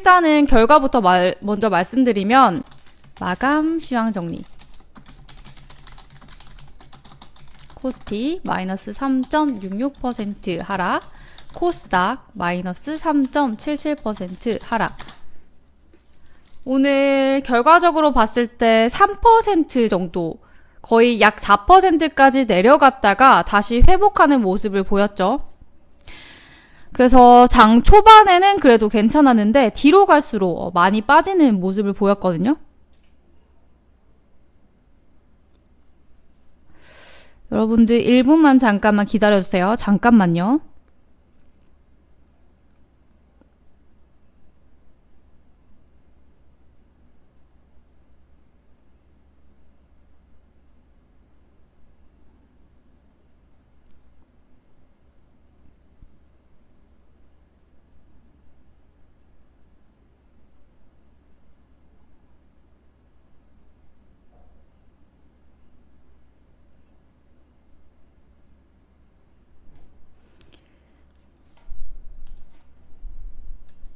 일단은 결과부터 먼저 말씀드리면 마감 시황 정리. 코스피 마이너스 3.66% 하락, 코스닥 마이너스 3.77% 하락. 오늘 결과적으로 봤을 때 3% 정도, 거의 약 4%까지 내려갔다가 다시 회복하는 모습을 보였죠. 그래서 장 초반에는 그래도 괜찮았는데 뒤로 갈수록 많이 빠지는 모습을 보였거든요. 여러분들 1분만 잠깐만 기다려주세요. 잠깐만요.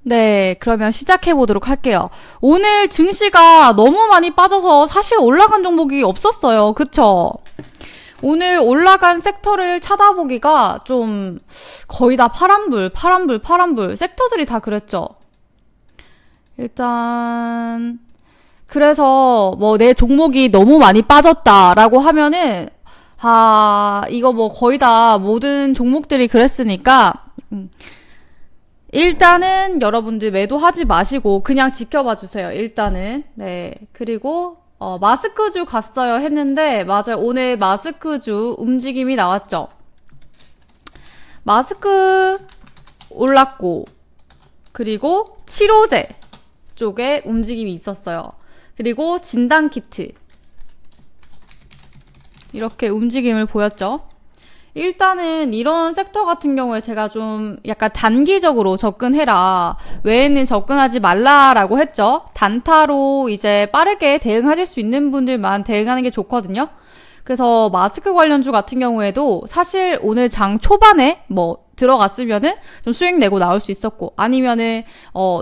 네, 그러면 시작해 보도록 할게요. 오늘 증시가 너무 많이 빠져서 사실 올라간 종목이 없었어요. 그쵸? 오늘 올라간 섹터를 찾아보기가 좀 거의 다 파란불. 섹터들이 다 그랬죠. 일단 그래서 뭐 내 종목이 너무 많이 빠졌다라고 하면은 이거 뭐 거의 다 모든 종목들이 그랬으니까 일단은 여러분들 매도하지 마시고 그냥 지켜봐 주세요. 일단은. 네. 그리고 마스크주 갔어요 했는데 맞아요. 오늘 마스크주 움직임이 나왔죠. 마스크 올랐고 그리고 치료제 쪽에 움직임이 있었어요. 그리고 진단키트 이렇게 움직임을 보였죠. 일단은 이런 섹터 같은 경우에 제가 좀 약간 단기적으로 접근해라, 외에는 접근하지 말라라고 했죠. 단타로 이제 빠르게 대응하실 수 있는 분들만 대응하는 게 좋거든요. 그래서 마스크 관련주 같은 경우에도 사실 오늘 장 초반에 뭐 들어갔으면은 좀 수익 내고 나올 수 있었고, 아니면은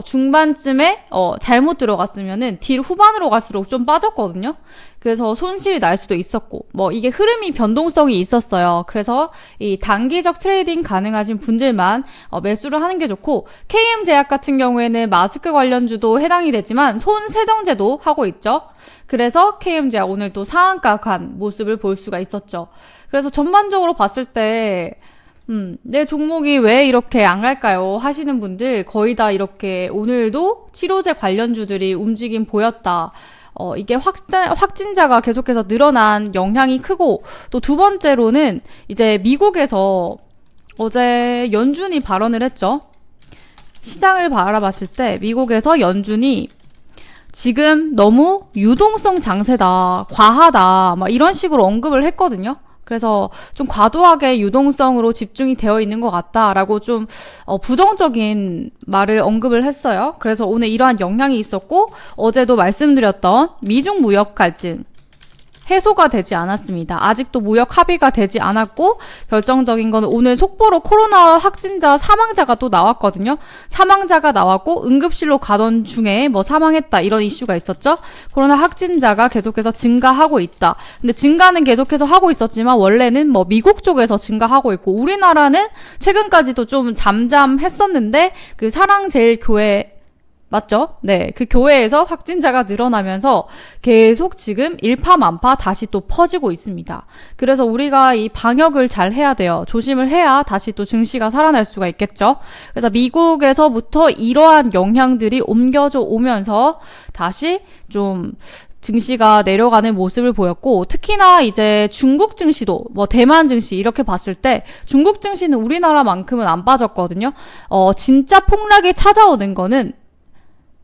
중반쯤에 잘못 들어갔으면은 뒤 후반으로 갈수록 좀 빠졌거든요. 그래서 손실이 날 수도 있었고, 뭐 이게 흐름이 변동성이 있었어요. 그래서 이 단기적 트레이딩 가능하신 분들만 매수를 하는 게 좋고, KM제약 같은 경우에는 마스크 관련주도 해당이 되지만 손세정제도 하고 있죠. 그래서 KM제약 오늘 또 상한가 간 모습을 볼 수가 있었죠. 그래서 전반적으로 봤을 때 내 종목이 왜 이렇게 안 갈까요? 하시는 분들 거의 다 이렇게 오늘도 치료제 관련주들이 움직임 보였다. 이게 확진자가 계속해서 늘어난 영향이 크고, 또 두 번째로는 이제 미국에서 어제 연준이 발언을 했죠. 시장을 바라봤을 때 미국에서 연준이 지금 너무 유동성 장세다, 과하다, 막 이런 식으로 언급을 했거든요. 그래서 좀 과도하게 유동성으로 집중이 되어 있는 것 같다라고 좀 부정적인 말을 언급을 했어요. 그래서 오늘 이러한 영향이 있었고, 어제도 말씀드렸던 미중 무역 갈등 해소가 되지 않았습니다. 아직도 무역 합의가 되지 않았고, 결정적인 건 오늘 속보로 코로나 확진자 사망자가 또 나왔거든요. 사망자가 나왔고 응급실로 가던 중에 뭐 사망했다 이런 이슈가 있었죠. 코로나 확진자가 계속해서 증가하고 있다. 근데 증가는 계속해서 하고 있었지만 원래는 뭐 미국 쪽에서 증가하고 있고, 우리나라는 최근까지도 좀 잠잠했었는데 그 사랑제일교회 맞죠? 네, 그 교회에서 확진자가 늘어나면서 계속 지금 일파만파 다시 또 퍼지고 있습니다. 그래서 우리가 이 방역을 잘 해야 돼요. 조심을 해야 다시 또 증시가 살아날 수가 있겠죠. 그래서 미국에서부터 이러한 영향들이 옮겨져 오면서 다시 좀 증시가 내려가는 모습을 보였고, 특히나 이제 중국 증시도 뭐 대만 증시 이렇게 봤을 때 중국 증시는 우리나라만큼은 안 빠졌거든요. 진짜 폭락이 찾아오는 거는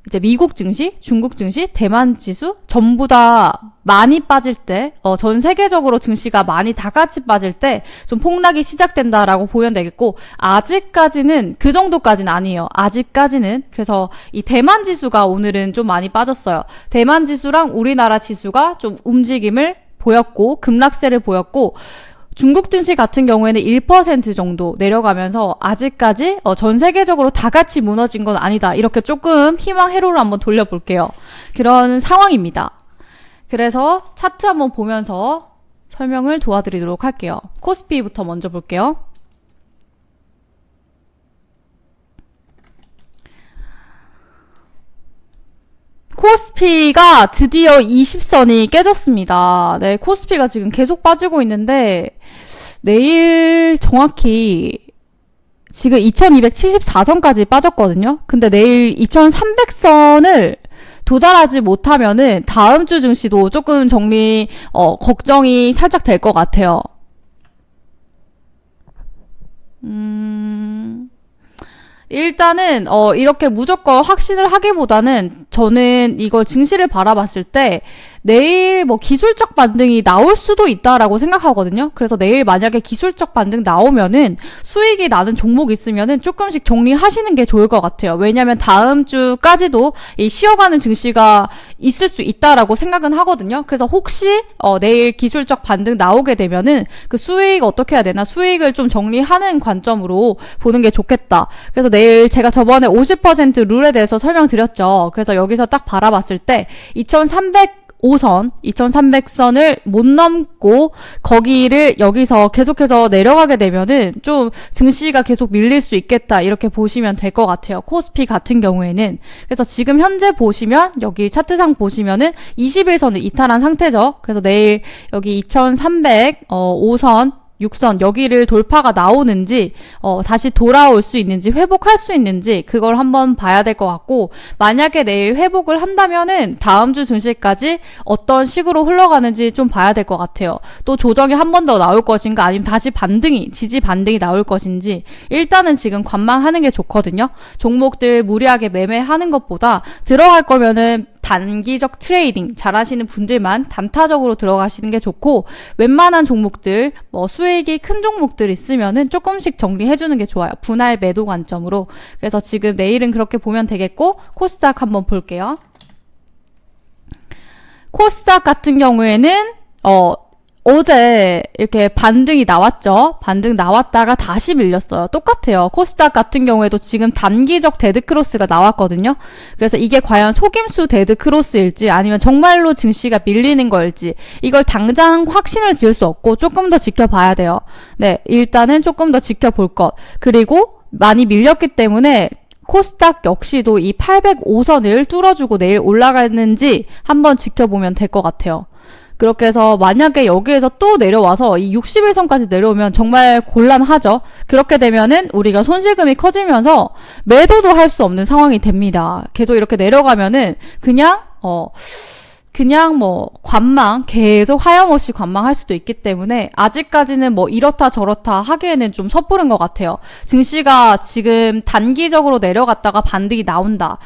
이제 미국 증시, 중국 증시, 대만 지수 전부 다 많이 빠질 때, 전 세계적으로 증시가 많이 다 같이 빠질 때 좀 폭락이 시작된다라고 보면 되겠고, 아직까지는 그 정도까지는 아니에요. 아직까지는. 그래서 이 대만 지수가 오늘은 좀 많이 빠졌어요. 대만 지수랑 우리나라 지수가 좀 움직임을 보였고, 급락세를 보였고, 중국 증시 같은 경우에는 1% 정도 내려가면서 아직까지 전 세계적으로 다 같이 무너진 건 아니다. 이렇게 조금 희망 회로를 한번 돌려볼게요. 그런 상황입니다. 그래서 차트 한번 보면서 설명을 도와드리도록 할게요. 코스피부터 먼저 볼게요. 코스피가 드디어 20선이 깨졌습니다. 네, 코스피가 지금 계속 빠지고 있는데 내일 정확히 지금 2274선까지 빠졌거든요. 근데 내일 2300선을 도달하지 못하면은 다음 주 증시도 조금 걱정이 살짝 될 것 같아요. 일단은 이렇게 무조건 확신을 하기보다는 저는 이걸 증시를 바라봤을 때 내일 기술적 반등이 나올 수도 있다라고 생각하거든요. 그래서 내일 만약에 기술적 반등 나오면은 수익이 나는 종목 있으면은 조금씩 정리하시는 게 좋을 것 같아요. 왜냐면 다음 주까지도 이 쉬어가는 증시가 있을 수 있다라고 생각은 하거든요. 그래서 혹시 내일 기술적 반등 나오게 되면은 그 수익 어떻게 해야 되나, 수익을 좀 정리하는 관점으로 보는 게 좋겠다. 그래서 내일 제가 저번에 50% 룰에 대해서 설명드렸죠. 그래서 여기서 딱 바라봤을 때 2305선, 2300선을 못 넘고 거기를 여기서 계속해서 내려가게 되면은 좀 증시가 계속 밀릴 수 있겠다, 이렇게 보시면 될 것 같아요. 코스피 같은 경우에는. 그래서 지금 현재 보시면 여기 차트상 보시면은 21선을 이탈한 상태죠. 그래서 내일 여기 2305선 6선 여기를 돌파가 나오는지 다시 돌아올 수 있는지 회복할 수 있는지 그걸 한번 봐야 될 것 같고, 만약에 내일 회복을 한다면은 다음 주 증시까지 어떤 식으로 흘러가는지 좀 봐야 될 것 같아요. 또 조정이 한 번 더 나올 것인가, 아니면 다시 지지 반등이 나올 것인지 일단은 지금 관망하는 게 좋거든요. 종목들 무리하게 매매하는 것보다 들어갈 거면은 단기적 트레이딩 잘하시는 분들만 단타적으로 들어가시는 게 좋고, 웬만한 종목들 수익이 큰 종목들 있으면은 조금씩 정리해주는 게 좋아요. 분할 매도 관점으로. 그래서 지금 내일은 그렇게 보면 되겠고, 코스닥 한번 볼게요. 코스닥 같은 경우에는 어제 이렇게 반등이 나왔죠. 반등 나왔다가 다시 밀렸어요. 똑같아요. 코스닥 같은 경우에도 지금 단기적 데드크로스가 나왔거든요. 그래서 이게 과연 속임수 데드크로스일지 아니면 정말로 증시가 밀리는 걸지, 이걸 당장 확신을 지을 수 없고 조금 더 지켜봐야 돼요. 네, 일단은 조금 더 지켜볼 것. 그리고 많이 밀렸기 때문에 코스닥 역시도 이 805선을 뚫어주고 내일 올라가는지 한번 지켜보면 될 것 같아요. 그렇게 해서 만약에 여기에서 또 내려와서 이 61선까지 내려오면 정말 곤란하죠. 그렇게 되면은 우리가 손실금이 커지면서 매도도 할 수 없는 상황이 됩니다. 계속 이렇게 내려가면은 그냥 관망, 계속 하염없이 관망할 수도 있기 때문에 아직까지는 이렇다 저렇다 하기에는 좀 섣부른 것 같아요. 증시가 지금 단기적으로 내려갔다가 반등이 나온다.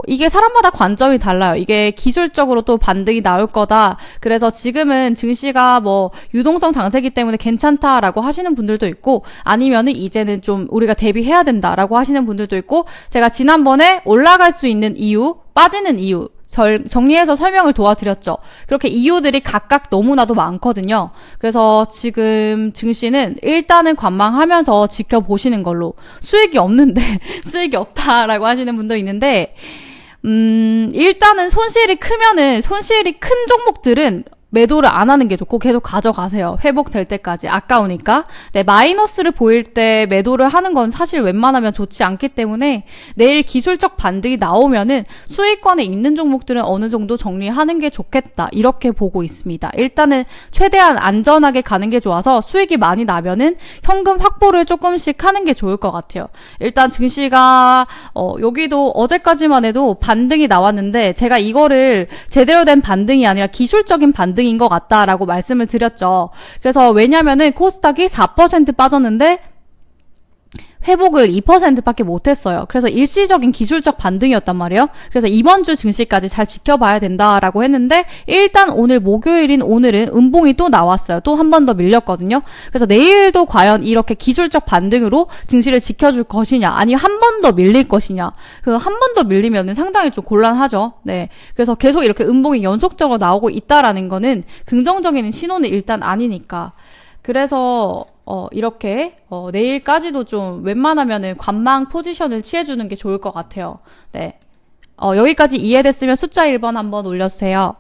이게 사람마다 관점이 달라요. 이게 기술적으로 또 반등이 나올 거다. 그래서 지금은 증시가 유동성 장세기 때문에 괜찮다라고 하시는 분들도 있고, 아니면은 이제는 좀 우리가 대비해야 된다라고 하시는 분들도 있고, 제가 지난번에 올라갈 수 있는 이유, 빠지는 이유, 정리해서 설명을 도와드렸죠. 그렇게 이유들이 각각 너무나도 많거든요. 그래서 지금 증시는 일단은 관망하면서 지켜보시는 걸로. 수익이 없는데 수익이 없다라고 하시는 분도 있는데, 일단은 손실이 큰 종목들은 매도를 안 하는 게 좋고 계속 가져가세요. 회복될 때까지. 아까우니까. 네, 마이너스를 보일 때 매도를 하는 건 사실 웬만하면 좋지 않기 때문에 내일 기술적 반등이 나오면은 수익권에 있는 종목들은 어느 정도 정리하는 게 좋겠다, 이렇게 보고 있습니다. 일단은 최대한 안전하게 가는 게 좋아서 수익이 많이 나면은 현금 확보를 조금씩 하는 게 좋을 것 같아요. 일단 증시가 여기도 어제까지만 해도 반등이 나왔는데 제가 이거를 제대로 된 반등이 아니라 기술적인 반등인 것 같다라고 말씀을 드렸죠. 그래서 왜냐면은 코스닥이 4% 빠졌는데 회복을 2%밖에 못했어요. 그래서 일시적인 기술적 반등이었단 말이에요. 그래서 이번 주 증시까지 잘 지켜봐야 된다라고 했는데, 일단 오늘 목요일인 오늘은 음봉이 또 나왔어요. 또 한 번 더 밀렸거든요. 그래서 내일도 과연 이렇게 기술적 반등으로 증시를 지켜줄 것이냐, 아니면 한 번 더 밀릴 것이냐. 그 한 번 더 밀리면은 상당히 좀 곤란하죠. 네. 그래서 계속 이렇게 음봉이 연속적으로 나오고 있다라는 거는 긍정적인 신호는 일단 아니니까. 그래서 이렇게 내일까지도 좀 웬만하면은 관망 포지션을 취해주는 게 좋을 것 같아요. 네. 여기까지 이해됐으면 숫자 1번 한번 올려주세요.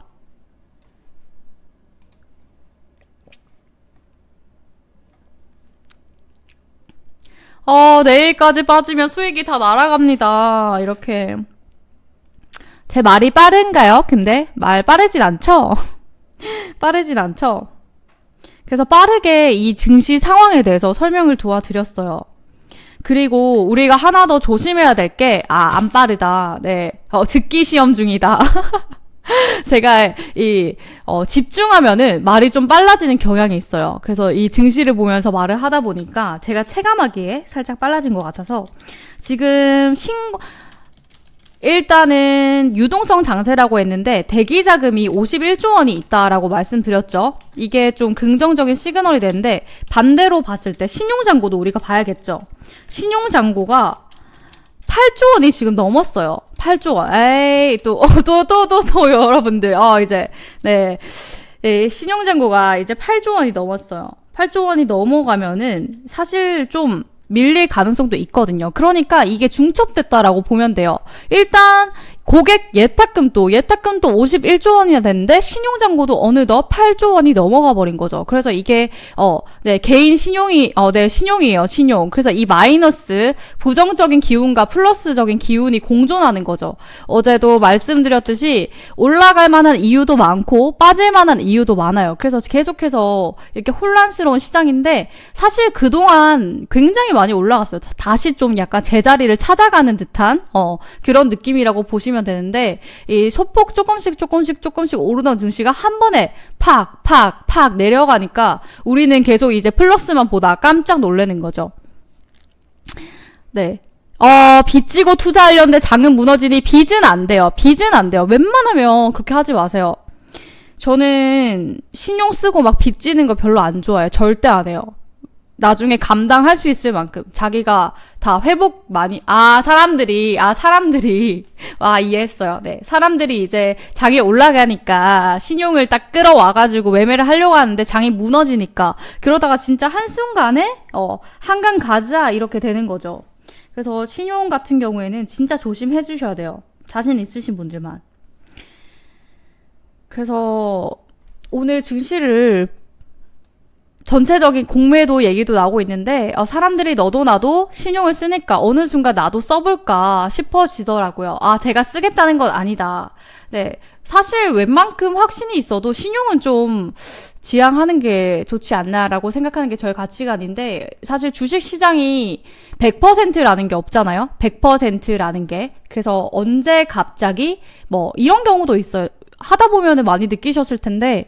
내일까지 빠지면 수익이 다 날아갑니다. 이렇게. 제 말이 빠른가요? 근데 말 빠르진 않죠? 빠르진 않죠? 그래서 빠르게 이 증시 상황에 대해서 설명을 도와드렸어요. 그리고 우리가 하나 더 조심해야 될 게, 안 빠르다. 네. 듣기 시험 중이다. 제가 집중하면은 말이 좀 빨라지는 경향이 있어요. 그래서 이 증시를 보면서 말을 하다 보니까 제가 체감하기에 살짝 빨라진 것 같아서 지금 일단은 유동성 장세라고 했는데 대기 자금이 51조 원이 있다라고 말씀드렸죠. 이게 좀 긍정적인 시그널이 되는데 반대로 봤을 때 신용잔고도 우리가 봐야겠죠. 신용잔고가 8조 원이 지금 넘었어요. 8조 원. 에이, 또 여러분들. 이제, 네. 신용잔고가 이제 8조 원이 넘었어요. 8조 원이 넘어가면은 사실 좀 밀릴 가능성도 있거든요. 그러니까 이게 중첩됐다라고 보면 돼요. 일단 고객 예탁금도 51조 원이나 됐는데 신용잔고도 어느덧 8조 원이 넘어가 버린 거죠. 그래서 이게 개인 신용이 신용이에요. 신용. 그래서 이 마이너스 부정적인 기운과 플러스적인 기운이 공존하는 거죠. 어제도 말씀드렸듯이 올라갈 만한 이유도 많고 빠질 만한 이유도 많아요. 그래서 계속해서 이렇게 혼란스러운 시장인데 사실 그동안 굉장히 많이 올라갔어요. 다시 좀 약간 제자리를 찾아가는 듯한 그런 느낌이라고 보시면 되는데 이 소폭 조금씩 오르던 증시가 한 번에 팍 내려가니까 우리는 계속 이제 플러스만 보다 깜짝 놀라는 거죠. 네. 빚지고 투자하려는데 장은 무너지니 빚은 안 돼요. 웬만하면 그렇게 하지 마세요. 저는 신용 쓰고 막 빚지는 거 별로 안 좋아해요. 절대 안 해요. 나중에 감당할 수 있을 만큼 자기가 다 회복 많이 사람들이 이해했어요. 네. 사람들이 이제 장이 올라가니까 신용을 딱 끌어와가지고 매매를 하려고 하는데 장이 무너지니까 그러다가 진짜 한순간에 한강 가자 이렇게 되는 거죠. 그래서 신용 같은 경우에는 진짜 조심해 주셔야 돼요. 자신 있으신 분들만. 그래서 오늘 증시를 전체적인 공매도 얘기도 나오고 있는데 사람들이 너도 나도 신용을 쓰니까 어느 순간 나도 써볼까 싶어지더라고요. 제가 쓰겠다는 건 아니다. 네, 사실 웬만큼 확신이 있어도 신용은 좀 지양하는 게 좋지 않나라고 생각하는 게 저의 가치관인데 사실 주식시장이 100%라는 게 없잖아요. 100%라는 게. 그래서 언제 갑자기 이런 경우도 있어요. 하다 보면 많이 느끼셨을 텐데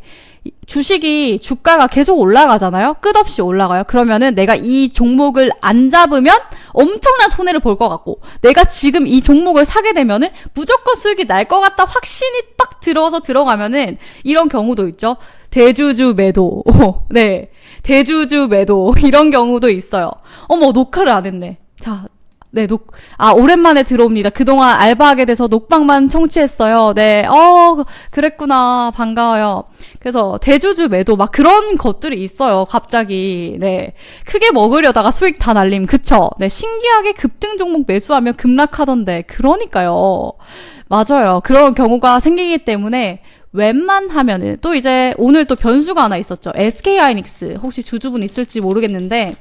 주식이 주가가 계속 올라가잖아요. 끝없이 올라가요. 그러면은 내가 이 종목을 안 잡으면 엄청난 손해를 볼 것 같고 내가 지금 이 종목을 사게 되면은 무조건 수익이 날 것 같다 확신이 딱 들어가면은 이런 경우도 있죠. 대주주 매도. 네. 대주주 매도. 이런 경우도 있어요. 녹화를 안 했네. 자, 네, 오랜만에 들어옵니다. 그동안 알바하게 돼서 녹방만 청취했어요. 네, 그랬구나. 반가워요. 그래서 대주주 매도 막 그런 것들이 있어요. 갑자기. 네. 크게 먹으려다가 수익 다 날림. 그쵸? 네, 신기하게 급등 종목 매수하면 급락하던데. 그러니까요. 맞아요. 그런 경우가 생기기 때문에 웬만하면은 또 이제 오늘 또 변수가 하나 있었죠. SK 하이닉스. 혹시 주주분 있을지 모르겠는데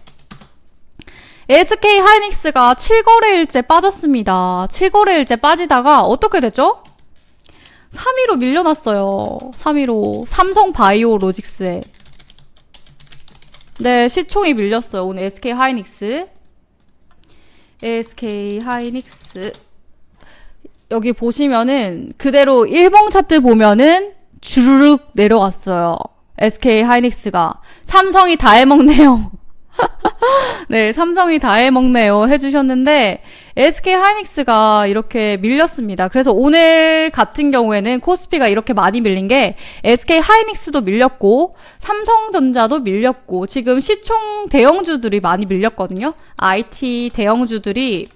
SK 하이닉스가 7거래일째 빠졌습니다. 7거래일째 빠지다가 어떻게 됐죠? 3위로 밀려났어요. 3위로 삼성 바이오로직스에. 네, 시총이 밀렸어요. 오늘 SK 하이닉스. 여기 보시면은 그대로 일봉 차트 보면은 주르륵 내려갔어요. SK 하이닉스가. 삼성이 다 해먹네요. 네, 삼성이 다 해먹네요 해주셨는데 SK 하이닉스가 이렇게 밀렸습니다. 그래서 오늘 같은 경우에는 코스피가 이렇게 많이 밀린 게 SK 하이닉스도 밀렸고 삼성전자도 밀렸고 지금 시총 대형주들이 많이 밀렸거든요. IT 대형주들이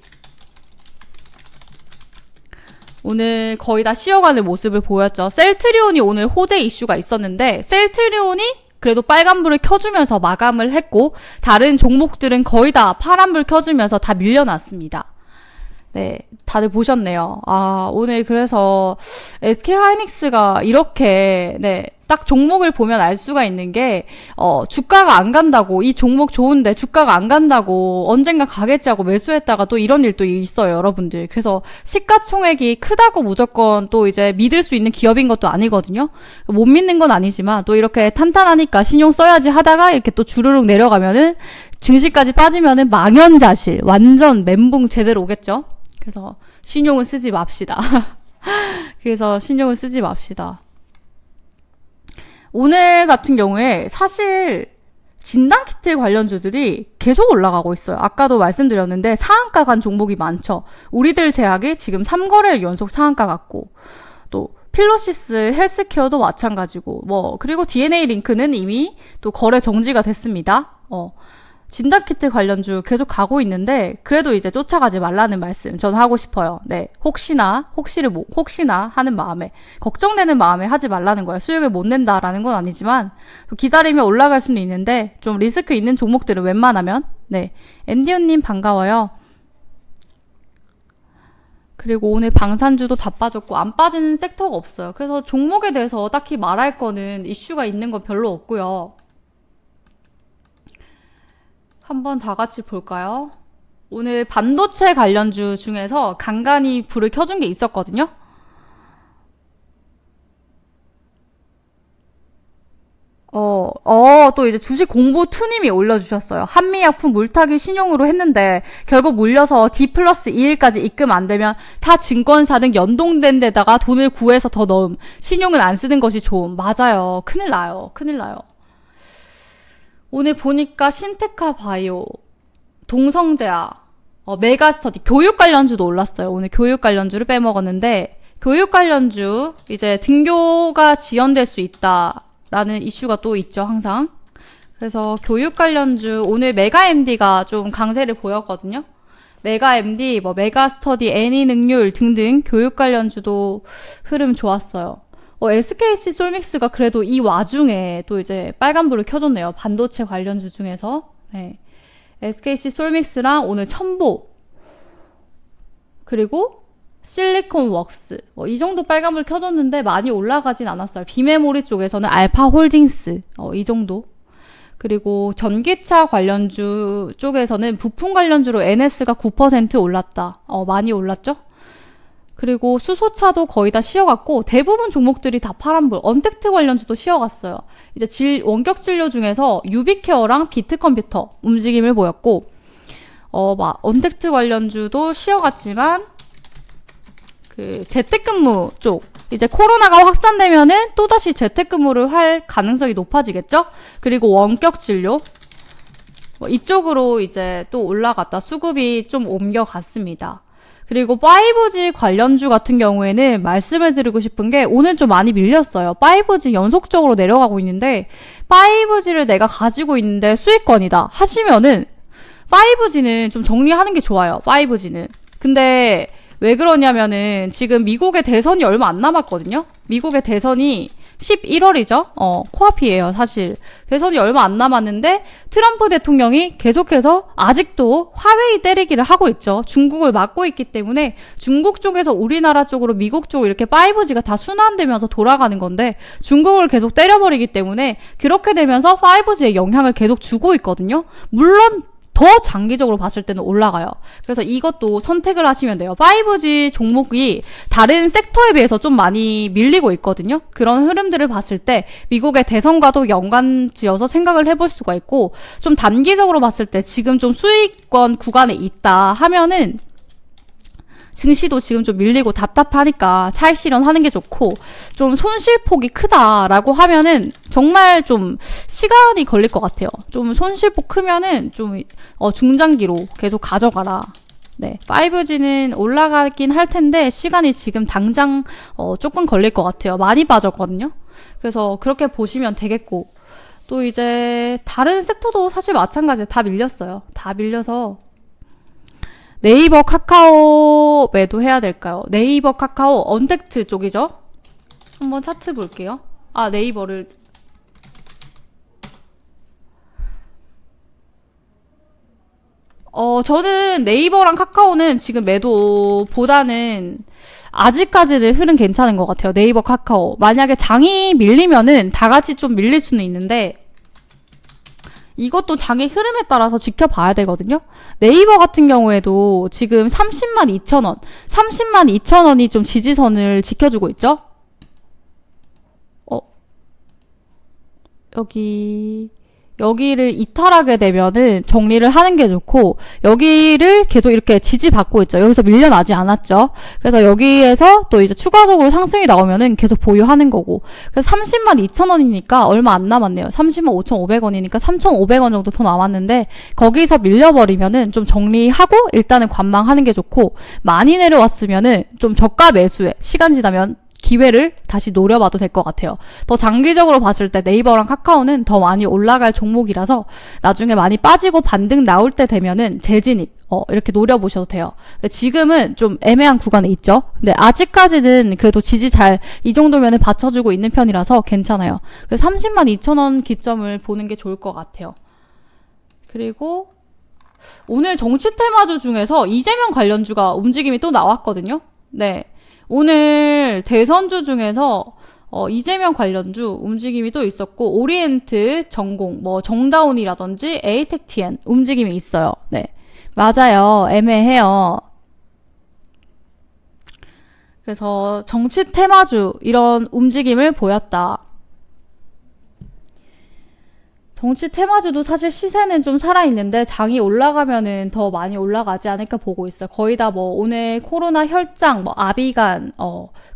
오늘 거의 다 쉬어가는 모습을 보였죠. 셀트리온이 오늘 호재 이슈가 있었는데 셀트리온이 그래도 빨간불을 켜주면서 마감을 했고 다른 종목들은 거의 다 파란불 켜주면서 다 밀려났습니다. 네, 다들 보셨네요. 아, 오늘 그래서 SK하이닉스가 이렇게, 네, 딱 종목을 보면 알 수가 있는 게, 주가가 안 간다고, 이 종목 좋은데 주가가 안 간다고 언젠가 가겠지 하고 매수했다가 또 이런 일도 있어요, 여러분들. 그래서 시가총액이 크다고 무조건 또 이제 믿을 수 있는 기업인 것도 아니거든요. 못 믿는 건 아니지만 또 이렇게 탄탄하니까 신용 써야지 하다가 이렇게 또 주르륵 내려가면은 증시까지 빠지면은 망연자실, 완전 멘붕 제대로 오겠죠? 그래서 신용은 쓰지 맙시다. 그래서 신용을 쓰지 맙시다. 오늘 같은 경우에 사실 진단키트 관련주들이 계속 올라가고 있어요. 아까도 말씀드렸는데 상한가 간 종목이 많죠. 우리들 제약이 지금 3거래일 연속 상한가 갔고 또 필로시스 헬스케어도 마찬가지고 그리고 DNA 링크는 이미 또 거래 정지가 됐습니다. 진단키트 관련주 계속 가고 있는데 그래도 이제 쫓아가지 말라는 말씀 저는 하고 싶어요. 네, 혹시나 하는 마음에 걱정되는 마음에 하지 말라는 거예요. 수익을 못 낸다라는 건 아니지만 기다리면 올라갈 수는 있는데 좀 리스크 있는 종목들은 웬만하면 네, 엔디오님 반가워요. 그리고 오늘 방산주도 다 빠졌고 안 빠지는 섹터가 없어요. 그래서 종목에 대해서 딱히 말할 거는 이슈가 있는 건 별로 없고요. 한번 다 같이 볼까요? 오늘 반도체 관련주 중에서 간간히 불을 켜준 게 있었거든요. 또 이제 주식 공부 투님이 올려주셨어요. 한미약품 물타기 신용으로 했는데 결국 물려서 D+2일까지 입금 안 되면 타 증권사 등 연동된 데다가 돈을 구해서 더 넣음. 신용은 안 쓰는 것이 좋음. 맞아요. 큰일 나요. 큰일 나요. 오늘 보니까 신테카 바이오, 동성제야, 메가스터디, 교육 관련주도 올랐어요. 오늘 교육 관련주를 빼먹었는데 교육 관련주 이제 등교가 지연될 수 있다라는 이슈가 또 있죠, 항상. 그래서 교육 관련주 오늘 메가MD가 좀 강세를 보였거든요. 메가MD, 메가스터디, 애니능률 등등 교육 관련주도 흐름 좋았어요. SKC 솔믹스가 그래도 이 와중에 또 이제 빨간불을 켜줬네요. 반도체 관련주 중에서. 네. SKC 솔믹스랑 오늘 첨보. 그리고 실리콘 웍스. 이 정도 빨간불 켜줬는데 많이 올라가진 않았어요. 비메모리 쪽에서는 알파 홀딩스. 이 정도. 그리고 전기차 관련주 쪽에서는 부품 관련주로 NS가 9% 올랐다. 많이 올랐죠? 그리고 수소차도 거의 다 쉬어갔고 대부분 종목들이 다 파란불, 언택트 관련주도 쉬어갔어요. 이제 원격 진료 중에서 유비케어랑 비트컴퓨터 움직임을 보였고 언택트 관련주도 쉬어갔지만 그 재택근무 쪽 이제 코로나가 확산되면은 또다시 재택근무를 할 가능성이 높아지겠죠? 그리고 원격 진료 이쪽으로 이제 또 올라갔다 수급이 좀 옮겨갔습니다. 그리고 5G 관련주 같은 경우에는 말씀을 드리고 싶은 게 오늘 좀 많이 밀렸어요. 5G 연속적으로 내려가고 있는데 5G를 내가 가지고 있는데 수익권이다 하시면은 5G는 좀 정리하는 게 좋아요. 5G는. 근데 왜 그러냐면은 지금 미국의 대선이 얼마 안 남았거든요. 미국의 대선이 11월이죠. 코앞이에요, 사실. 대선이 얼마 안 남았는데 트럼프 대통령이 계속해서 아직도 화웨이 때리기를 하고 있죠. 중국을 막고 있기 때문에 중국 쪽에서 우리나라 쪽으로 미국 쪽으로 이렇게 5G가 다 순환되면서 돌아가는 건데 중국을 계속 때려버리기 때문에 그렇게 되면서 5G에 영향을 계속 주고 있거든요. 물론 더 장기적으로 봤을 때는 올라가요. 그래서 이것도 선택을 하시면 돼요. 5G 종목이 다른 섹터에 비해서 좀 많이 밀리고 있거든요. 그런 흐름들을 봤을 때 미국의 대선과도 연관지어서 생각을 해볼 수가 있고 좀 단기적으로 봤을 때 지금 좀 수익권 구간에 있다 하면은 증시도 지금 좀 밀리고 답답하니까 차익 실현하는 게 좋고 좀 손실폭이 크다라고 하면은 정말 좀 시간이 걸릴 것 같아요. 좀 손실폭 크면은 좀 중장기로 계속 가져가라. 네, 5G는 올라가긴 할 텐데 시간이 지금 당장 조금 걸릴 것 같아요. 많이 빠졌거든요. 그래서 그렇게 보시면 되겠고 또 이제 다른 섹터도 사실 마찬가지예요. 다 밀렸어요. 다 밀려서 네이버 카카오 매도해야 될까요? 네이버 카카오 언택트 쪽이죠? 한번 차트 볼게요. 네이버를 저는 네이버랑 카카오는 지금 매도보다는 아직까지는 흐름 괜찮은 것 같아요. 네이버, 카카오. 만약에 장이 밀리면은 다 같이 좀 밀릴 수는 있는데, 이것도 장의 흐름에 따라서 지켜봐야 되거든요. 네이버 같은 경우에도 지금 30만 2천원, 30만 2천원이 좀 지지선을 지켜주고 있죠. 여기를 이탈하게 되면은 정리를 하는 게 좋고, 여기를 계속 이렇게 지지받고 있죠. 여기서 밀려나지 않았죠. 그래서 여기에서 또 이제 추가적으로 상승이 나오면은 계속 보유하는 거고. 그래서 30만 2천원이니까 얼마 안 남았네요. 30만 5,500원이니까 3,500원 정도 더 남았는데, 거기서 밀려버리면은 좀 정리하고 일단은 관망하는 게 좋고, 많이 내려왔으면은 좀 저가 매수에 시간 지나면 기회를 다시 노려봐도 될 것 같아요. 더 장기적으로 봤을 때 네이버랑 카카오는 더 많이 올라갈 종목이라서 나중에 많이 빠지고 반등 나올 때 되면은 재진입 이렇게 노려보셔도 돼요. 지금은 좀 애매한 구간에 있죠. 근데 아직까지는 그래도 지지 잘 이 정도면은 받쳐주고 있는 편이라서 괜찮아요. 그래서 30만 2천원 기점을 보는 게 좋을 것 같아요. 그리고 오늘 정치 테마주 중에서 이재명 관련주가 움직임이 또 나왔거든요. 네. 오늘 대선주 중에서 이재명 관련주 움직임이 또 있었고, 오리엔트 전공, 뭐 정다운이라든지 에이텍티엔 움직임이 있어요. 네, 맞아요. 애매해요. 그래서 정치 테마주 이런 움직임을 보였다. 정치 테마주도 사실 시세는 좀 살아있는데 장이 올라가면은 더 많이 올라가지 않을까 보고 있어요. 거의 다 뭐 오늘 코로나 혈장, 뭐 아비간,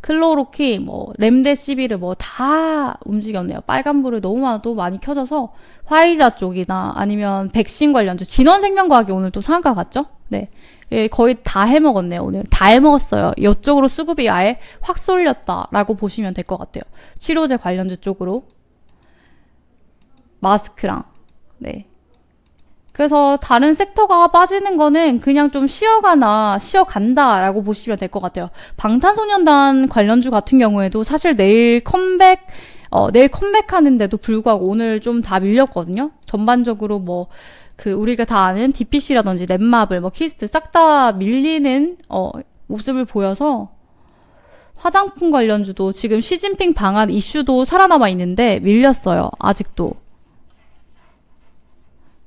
클로로킨, 뭐 렘데시비르 뭐 다 움직였네요. 빨간불을 너무 많이 켜져서 화이자 쪽이나 아니면 백신 관련주, 진원생명과학이 오늘 또 상한가 갔죠? 네. 예, 거의 다 해먹었네요. 오늘 다 해먹었어요. 이쪽으로 수급이 아예 확 쏠렸다라고 보시면 될 것 같아요. 치료제 관련주 쪽으로. 마스크랑. 네. 그래서 다른 섹터가 빠지는 거는 그냥 좀 쉬어간다라고 보시면 될 것 같아요. 방탄소년단 관련주 같은 경우에도 사실 내일 컴백하는데도 불구하고 오늘 좀 다 밀렸거든요. 전반적으로 우리가 다 아는 DPC라든지 넷마블, 키스트 싹 다 밀리는 모습을 보여서, 화장품 관련주도 지금 시진핑 방한 이슈도 살아남아 있는데 밀렸어요. 아직도.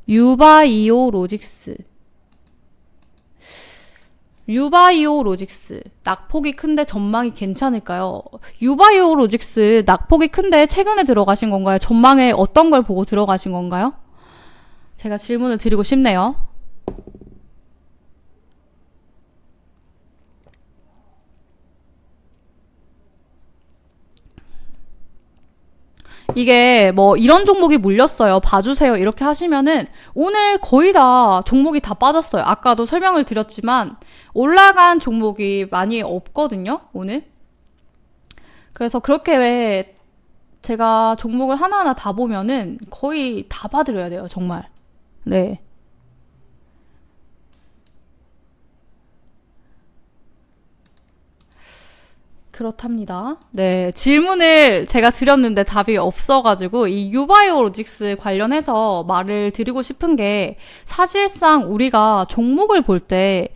유바이오 로직스 낙폭이 큰데 전망이 괜찮을까요? 유바이오 로직스 낙폭이 큰데 최근에 들어가신 건가요? 전망에 어떤 걸 보고 들어가신 건가요? 제가 질문을 드리고 싶네요. 이게 이런 종목이 물렸어요. 봐주세요. 이렇게 하시면은 오늘 거의 다 종목이 다 빠졌어요. 아까도 설명을 드렸지만 올라간 종목이 많이 없거든요. 오늘. 그래서 그렇게 왜 제가 종목을 하나하나 다 보면은 거의 다 봐드려야 돼요. 정말. 네. 그렇답니다. 네, 질문을 제가 드렸는데 답이 없어가지고 이 유바이오로직스 관련해서 말을 드리고 싶은 게, 사실상 우리가 종목을 볼 때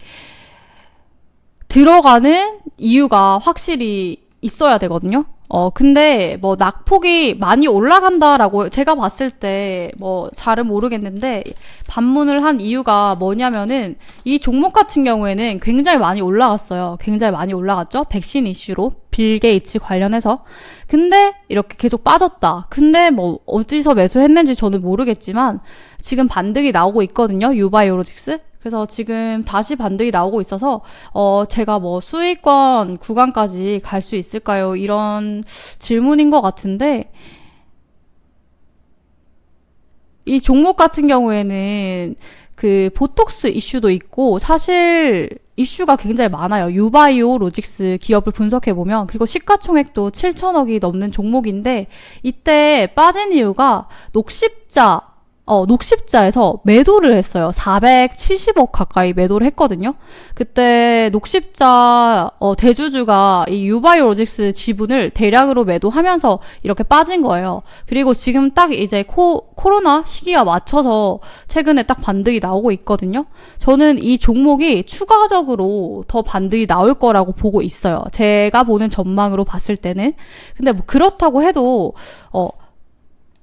들어가는 이유가 확실히 있어야 되거든요. 근데 낙폭이 많이 올라간다라고 제가 봤을 때 잘은 모르겠는데, 반문을 한 이유가 뭐냐면은 이 종목 같은 경우에는 굉장히 많이 올라갔어요. 굉장히 많이 올라갔죠. 백신 이슈로 빌 게이츠 관련해서. 근데 이렇게 계속 빠졌다. 근데 어디서 매수했는지 저는 모르겠지만 지금 반등이 나오고 있거든요. 유바이오로직스. 그래서 지금 다시 반등이 나오고 있어서 제가 수익권 구간까지 갈 수 있을까요? 이런 질문인 것 같은데, 이 종목 같은 경우에는 그 보톡스 이슈도 있고 사실 이슈가 굉장히 많아요. 유바이오 로직스 기업을 분석해보면. 그리고 시가총액도 7천억이 넘는 종목인데, 이때 빠진 이유가 녹십자 녹십자에서 매도를 했어요. 470억 가까이 매도를 했거든요. 그때 녹십자 대주주가 이 유바이오로직스 지분을 대량으로 매도하면서 이렇게 빠진 거예요. 그리고 지금 딱 이제 코로나 시기와 맞춰서 최근에 딱 반등이 나오고 있거든요. 저는 이 종목이 추가적으로 더 반등이 나올 거라고 보고 있어요. 제가 보는 전망으로 봤을 때는. 근데 뭐 그렇다고 해도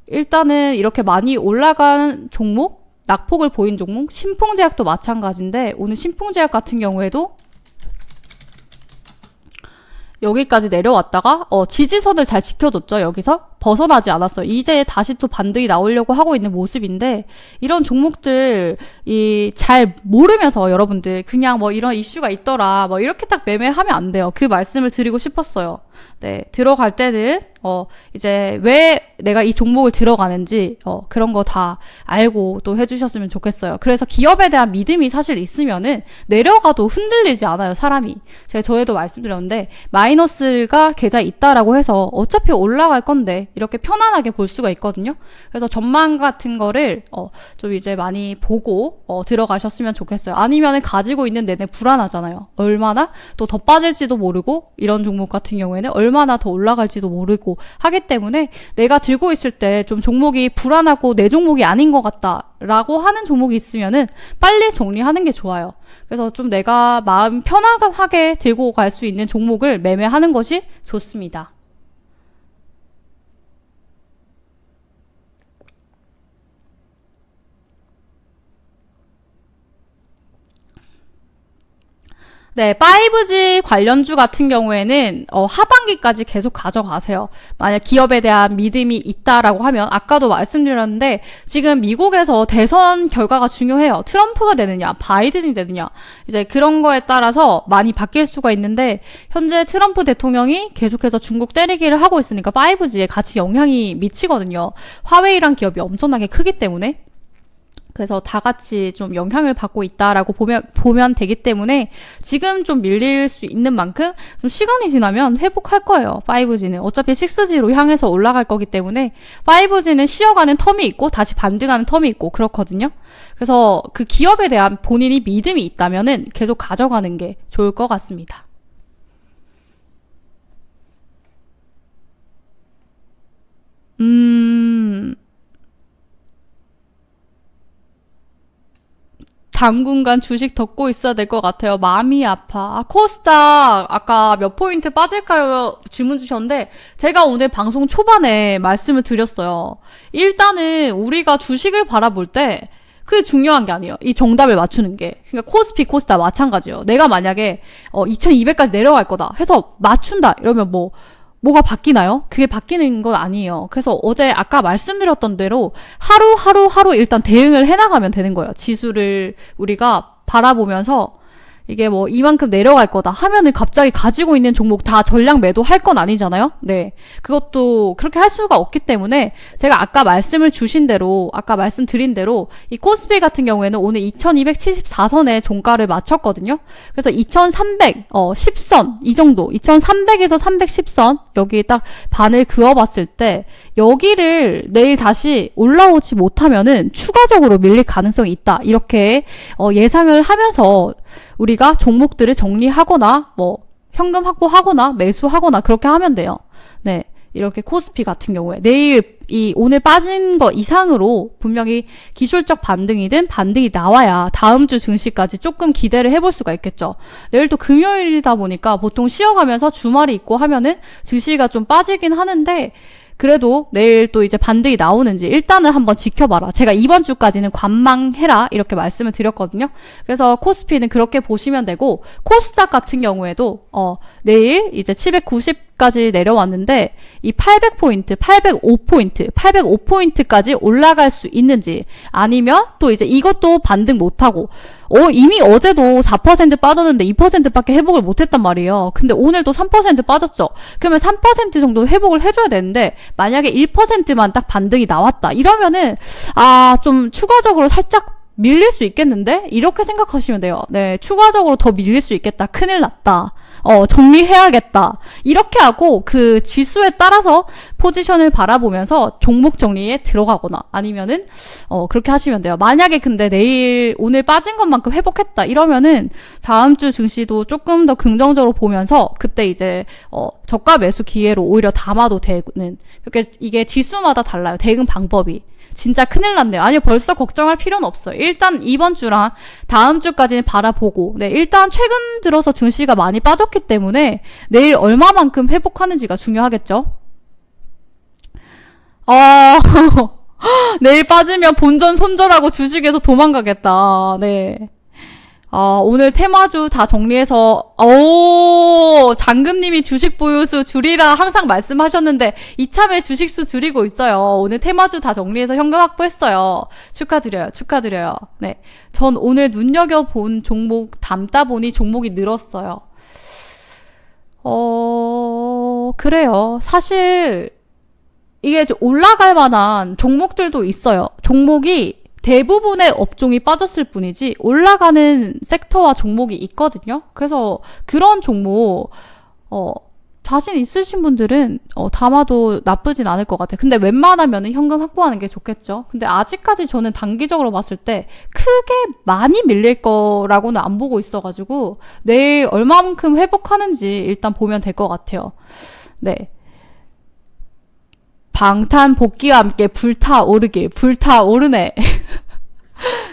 일단은 이렇게 많이 올라간 종목, 낙폭을 보인 종목, 신풍제약도 마찬가지인데 오늘 신풍제약 같은 경우에도 여기까지 내려왔다가 지지선을 잘 지켜줬죠. 여기서 벗어나지 않았어요. 이제 다시 또 반등이 나오려고 하고 있는 모습인데 이런 종목들 잘 모르면서 여러분들 그냥 뭐 이런 이슈가 있더라 뭐 이렇게 딱 매매하면 안 돼요. 그 말씀을 드리고 싶었어요. 네, 들어갈 때는 이제 왜 내가 이 종목을 들어가는지 그런 거 다 알고 또 해주셨으면 좋겠어요. 그래서 기업에 대한 믿음이 사실 있으면은 내려가도 흔들리지 않아요, 사람이. 제가 저에도 말씀드렸는데 마이너스가 계좌에 있다라고 해서 어차피 올라갈 건데 이렇게 편안하게 볼 수가 있거든요. 그래서 전망 같은 거를 좀 이제 많이 보고 들어가셨으면 좋겠어요. 아니면은 가지고 있는 내내 불안하잖아요. 얼마나 또 더 빠질지도 모르고 이런 종목 같은 경우에는 얼마나 더 올라갈지도 모르고 하기 때문에 내가 들고 있을 때 좀 종목이 불안하고 내 종목이 아닌 것 같다라고 하는 종목이 있으면은 빨리 정리하는 게 좋아요. 그래서 좀 내가 마음 편안하게 들고 갈 수 있는 종목을 매매하는 것이 좋습니다. 네, 5G 관련주 같은 경우에는 하반기까지 계속 가져가세요. 만약 기업에 대한 믿음이 있다라고 하면 아까도 말씀드렸는데 지금 미국에서 대선 결과가 중요해요. 트럼프가 되느냐, 바이든이 되느냐 이제 그런 거에 따라서 많이 바뀔 수가 있는데 현재 트럼프 대통령이 계속해서 중국 때리기를 하고 있으니까 5G에 같이 영향이 미치거든요. 화웨이란 기업이 엄청나게 크기 때문에. 그래서 다 같이 좀 영향을 받고 있다라고 보면 되기 때문에 지금 좀 밀릴 수 있는 만큼 좀 시간이 지나면 회복할 거예요. 5G는. 어차피 6G로 향해서 올라갈 거기 때문에 5G는 쉬어가는 텀이 있고 다시 반등하는 텀이 있고 그렇거든요. 그래서 그 기업에 대한 본인이 믿음이 있다면은 계속 가져가는 게 좋을 것 같습니다. 당분간 주식 덮고 있어야 될 것 같아요. 마음이 아파. 코스닥 아까 몇 포인트 빠질까요? 질문 주셨는데 제가 오늘 방송 초반에 말씀을 드렸어요. 일단은 우리가 주식을 바라볼 때 그게 중요한 게 아니에요. 이 정답을 맞추는 게. 그러니까 코스피, 코스닥 마찬가지예요. 내가 만약에 2200까지 내려갈 거다 해서 맞춘다 이러면 뭐가 바뀌나요? 그게 바뀌는 건 아니에요. 그래서 어제 아까 말씀드렸던 대로 하루 일단 대응을 해나가면 되는 거예요. 지수를 우리가 바라보면서 이게 이만큼 내려갈 거다 하면은 갑자기 가지고 있는 종목 다 전량 매도할 건 아니잖아요? 네. 그것도 그렇게 할 수가 없기 때문에 제가 아까 말씀드린 대로 이 코스피 같은 경우에는 오늘 2274선에 종가를 맞췄거든요. 그래서 2300, 10선, 이 정도, 2300에서 310선, 여기 딱 반을 그어봤을 때 여기를 내일 다시 올라오지 못하면은 추가적으로 밀릴 가능성이 있다. 이렇게 예상을 하면서 우리가 종목들을 정리하거나 현금 확보하거나 매수하거나 그렇게 하면 돼요. 네. 이렇게 코스피 같은 경우에 내일 오늘 빠진 거 이상으로 분명히 기술적 반등이든 반등이 나와야 다음 주 증시까지 조금 기대를 해볼 수가 있겠죠. 내일 또 금요일이다 보니까 보통 쉬어가면서 주말이 있고 하면은 증시가 좀 빠지긴 하는데 그래도 내일 또 이제 반등이 나오는지 일단은 한번 지켜봐라. 제가 이번 주까지는 관망해라 이렇게 말씀을 드렸거든요. 그래서 코스피는 그렇게 보시면 되고 코스닥 같은 경우에도 내일 이제 790까지 내려왔는데 이 800포인트, 805포인트까지 올라갈 수 있는지 아니면 또 이제 이것도 반등 못하고 이미 어제도 4% 빠졌는데 2%밖에 회복을 못했단 말이에요. 근데 오늘도 3% 빠졌죠. 그러면 3% 정도 회복을 해줘야 되는데 만약에 1%만 딱 반등이 나왔다. 이러면은 좀 추가적으로 살짝 밀릴 수 있겠는데? 이렇게 생각하시면 돼요. 네, 추가적으로 더 밀릴 수 있겠다. 큰일 났다. 정리해야겠다. 이렇게 하고 그 지수에 따라서 포지션을 바라보면서 종목 정리에 들어가거나 아니면은 그렇게 하시면 돼요. 만약에 근데 오늘 빠진 것만큼 회복했다 이러면은 다음 주 증시도 조금 더 긍정적으로 보면서 그때 이제 저가 매수 기회로 오히려 담아도 되는, 그렇게 이게 지수마다 달라요. 대응 방법이. 진짜 큰일 났네요. 아니요, 벌써 걱정할 필요는 없어요. 일단 이번 주랑 다음 주까지는 바라보고, 네, 일단 최근 들어서 증시가 많이 빠졌기 때문에 내일 얼마만큼 회복하는지가 중요하겠죠? 내일 빠지면 본전 손절하고 주식에서 도망가겠다. 네. 오늘 테마주 다 정리해서, 장금님이 주식 보유수 줄이라 항상 말씀하셨는데, 이참에 주식수 줄이고 있어요. 오늘 테마주 다 정리해서 현금 확보했어요. 축하드려요. 축하드려요. 네. 전 오늘 눈여겨본 종목 담다 보니 종목이 늘었어요. 그래요. 사실, 이게 올라갈 만한 종목들도 있어요. 종목이 대부분의 업종이 빠졌을 뿐이지 올라가는 섹터와 종목이 있거든요. 그래서 그런 종목 자신 있으신 분들은 담아도 나쁘진 않을 것 같아요. 근데 웬만하면 현금 확보하는 게 좋겠죠. 근데 아직까지 저는 단기적으로 봤을 때 크게 많이 밀릴 거라고는 안 보고 있어가지고 내일 얼마만큼 회복하는지 일단 보면 될 것 같아요. 네. 방탄 복귀와 함께 불타오르길. 불타오르네.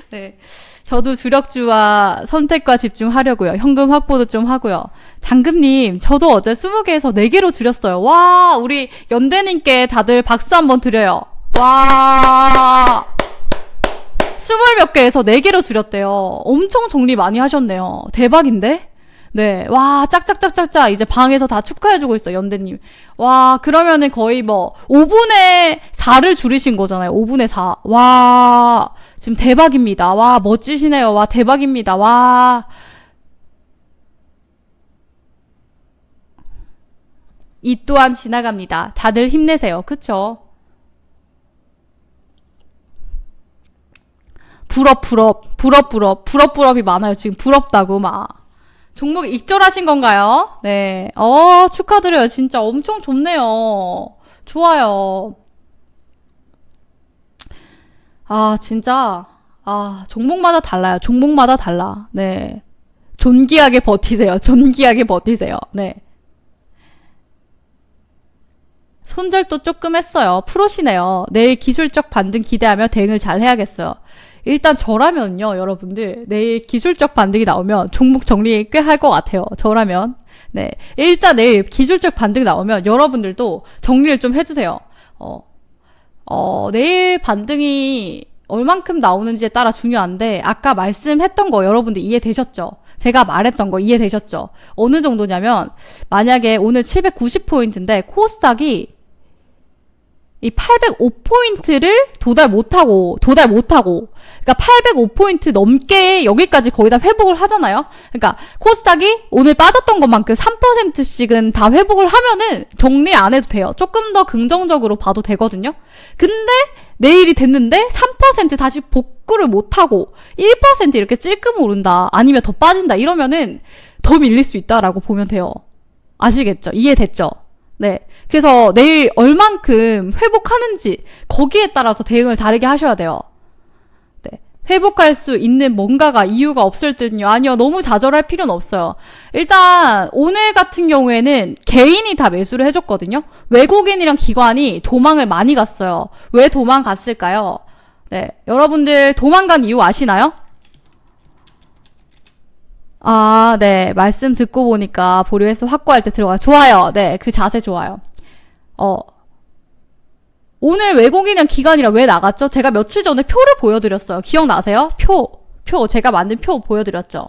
네. 저도 주력주와 선택과 집중하려고요. 현금 확보도 좀 하고요. 장금님, 저도 어제 20개에서 4개로 줄였어요. 와, 우리 연대님께 다들 박수 한번 드려요. 와, 20몇 개에서 4개로 줄였대요. 엄청 정리 많이 하셨네요. 대박인데? 네. 와, 짝짝짝짝짝. 이제 방에서 다 축하해주고 있어, 연대님. 와, 그러면은 거의 5분의 4를 줄이신 거잖아요. 5분의 4. 와, 지금 대박입니다. 와, 멋지시네요. 와, 대박입니다. 와. 이 또한 지나갑니다. 다들 힘내세요. 그쵸? 부럽이 많아요. 지금 부럽다고 막. 종목 익절하신 건가요? 네. 축하드려요. 진짜 엄청 좋네요. 좋아요. 진짜. 종목마다 달라요. 종목마다 달라. 네. 존귀하게 버티세요. 존귀하게 버티세요. 네. 손절도 조금 했어요. 프로시네요. 내일 기술적 반등 기대하며 대응을 잘 해야겠어요. 일단 저라면요, 여러분들 내일 기술적 반등이 나오면 종목 정리 꽤 할 것 같아요. 저라면. 네, 일단 내일 기술적 반등 나오면 여러분들도 정리를 좀 해주세요. 내일 반등이 얼만큼 나오는지에 따라 중요한데 아까 말씀했던 거 여러분들 이해되셨죠? 제가 말했던 거 이해되셨죠? 어느 정도냐면 만약에 오늘 790포인트인데 코스닥이 이 805포인트를 도달 못하고, 그러니까 805포인트 넘게 여기까지 거의 다 회복을 하잖아요? 그러니까 코스닥이 오늘 빠졌던 것만큼 3%씩은 다 회복을 하면은 정리 안 해도 돼요. 조금 더 긍정적으로 봐도 되거든요? 근데 내일이 됐는데 3% 다시 복구를 못하고 1% 이렇게 찔끔 오른다. 아니면 더 빠진다. 이러면은 더 밀릴 수 있다라고 보면 돼요. 아시겠죠? 이해됐죠? 네. 그래서 내일 얼만큼 회복하는지 거기에 따라서 대응을 다르게 하셔야 돼요. 네. 회복할 수 있는 뭔가가 이유가 없을 듯요. 아니요. 너무 좌절할 필요는 없어요. 일단 오늘 같은 경우에는 개인이 다 매수를 해줬거든요. 외국인이랑 기관이 도망을 많이 갔어요. 왜 도망갔을까요? 네. 여러분들 도망간 이유 아시나요? 네. 말씀 듣고 보니까 보류해서 확보할 때 들어가. 좋아요. 네. 그 자세 좋아요. 오늘 외국인이랑 기관이라 왜 나갔죠? 제가 며칠 전에 표를 보여드렸어요. 기억나세요? 표. 제가 만든 표 보여드렸죠.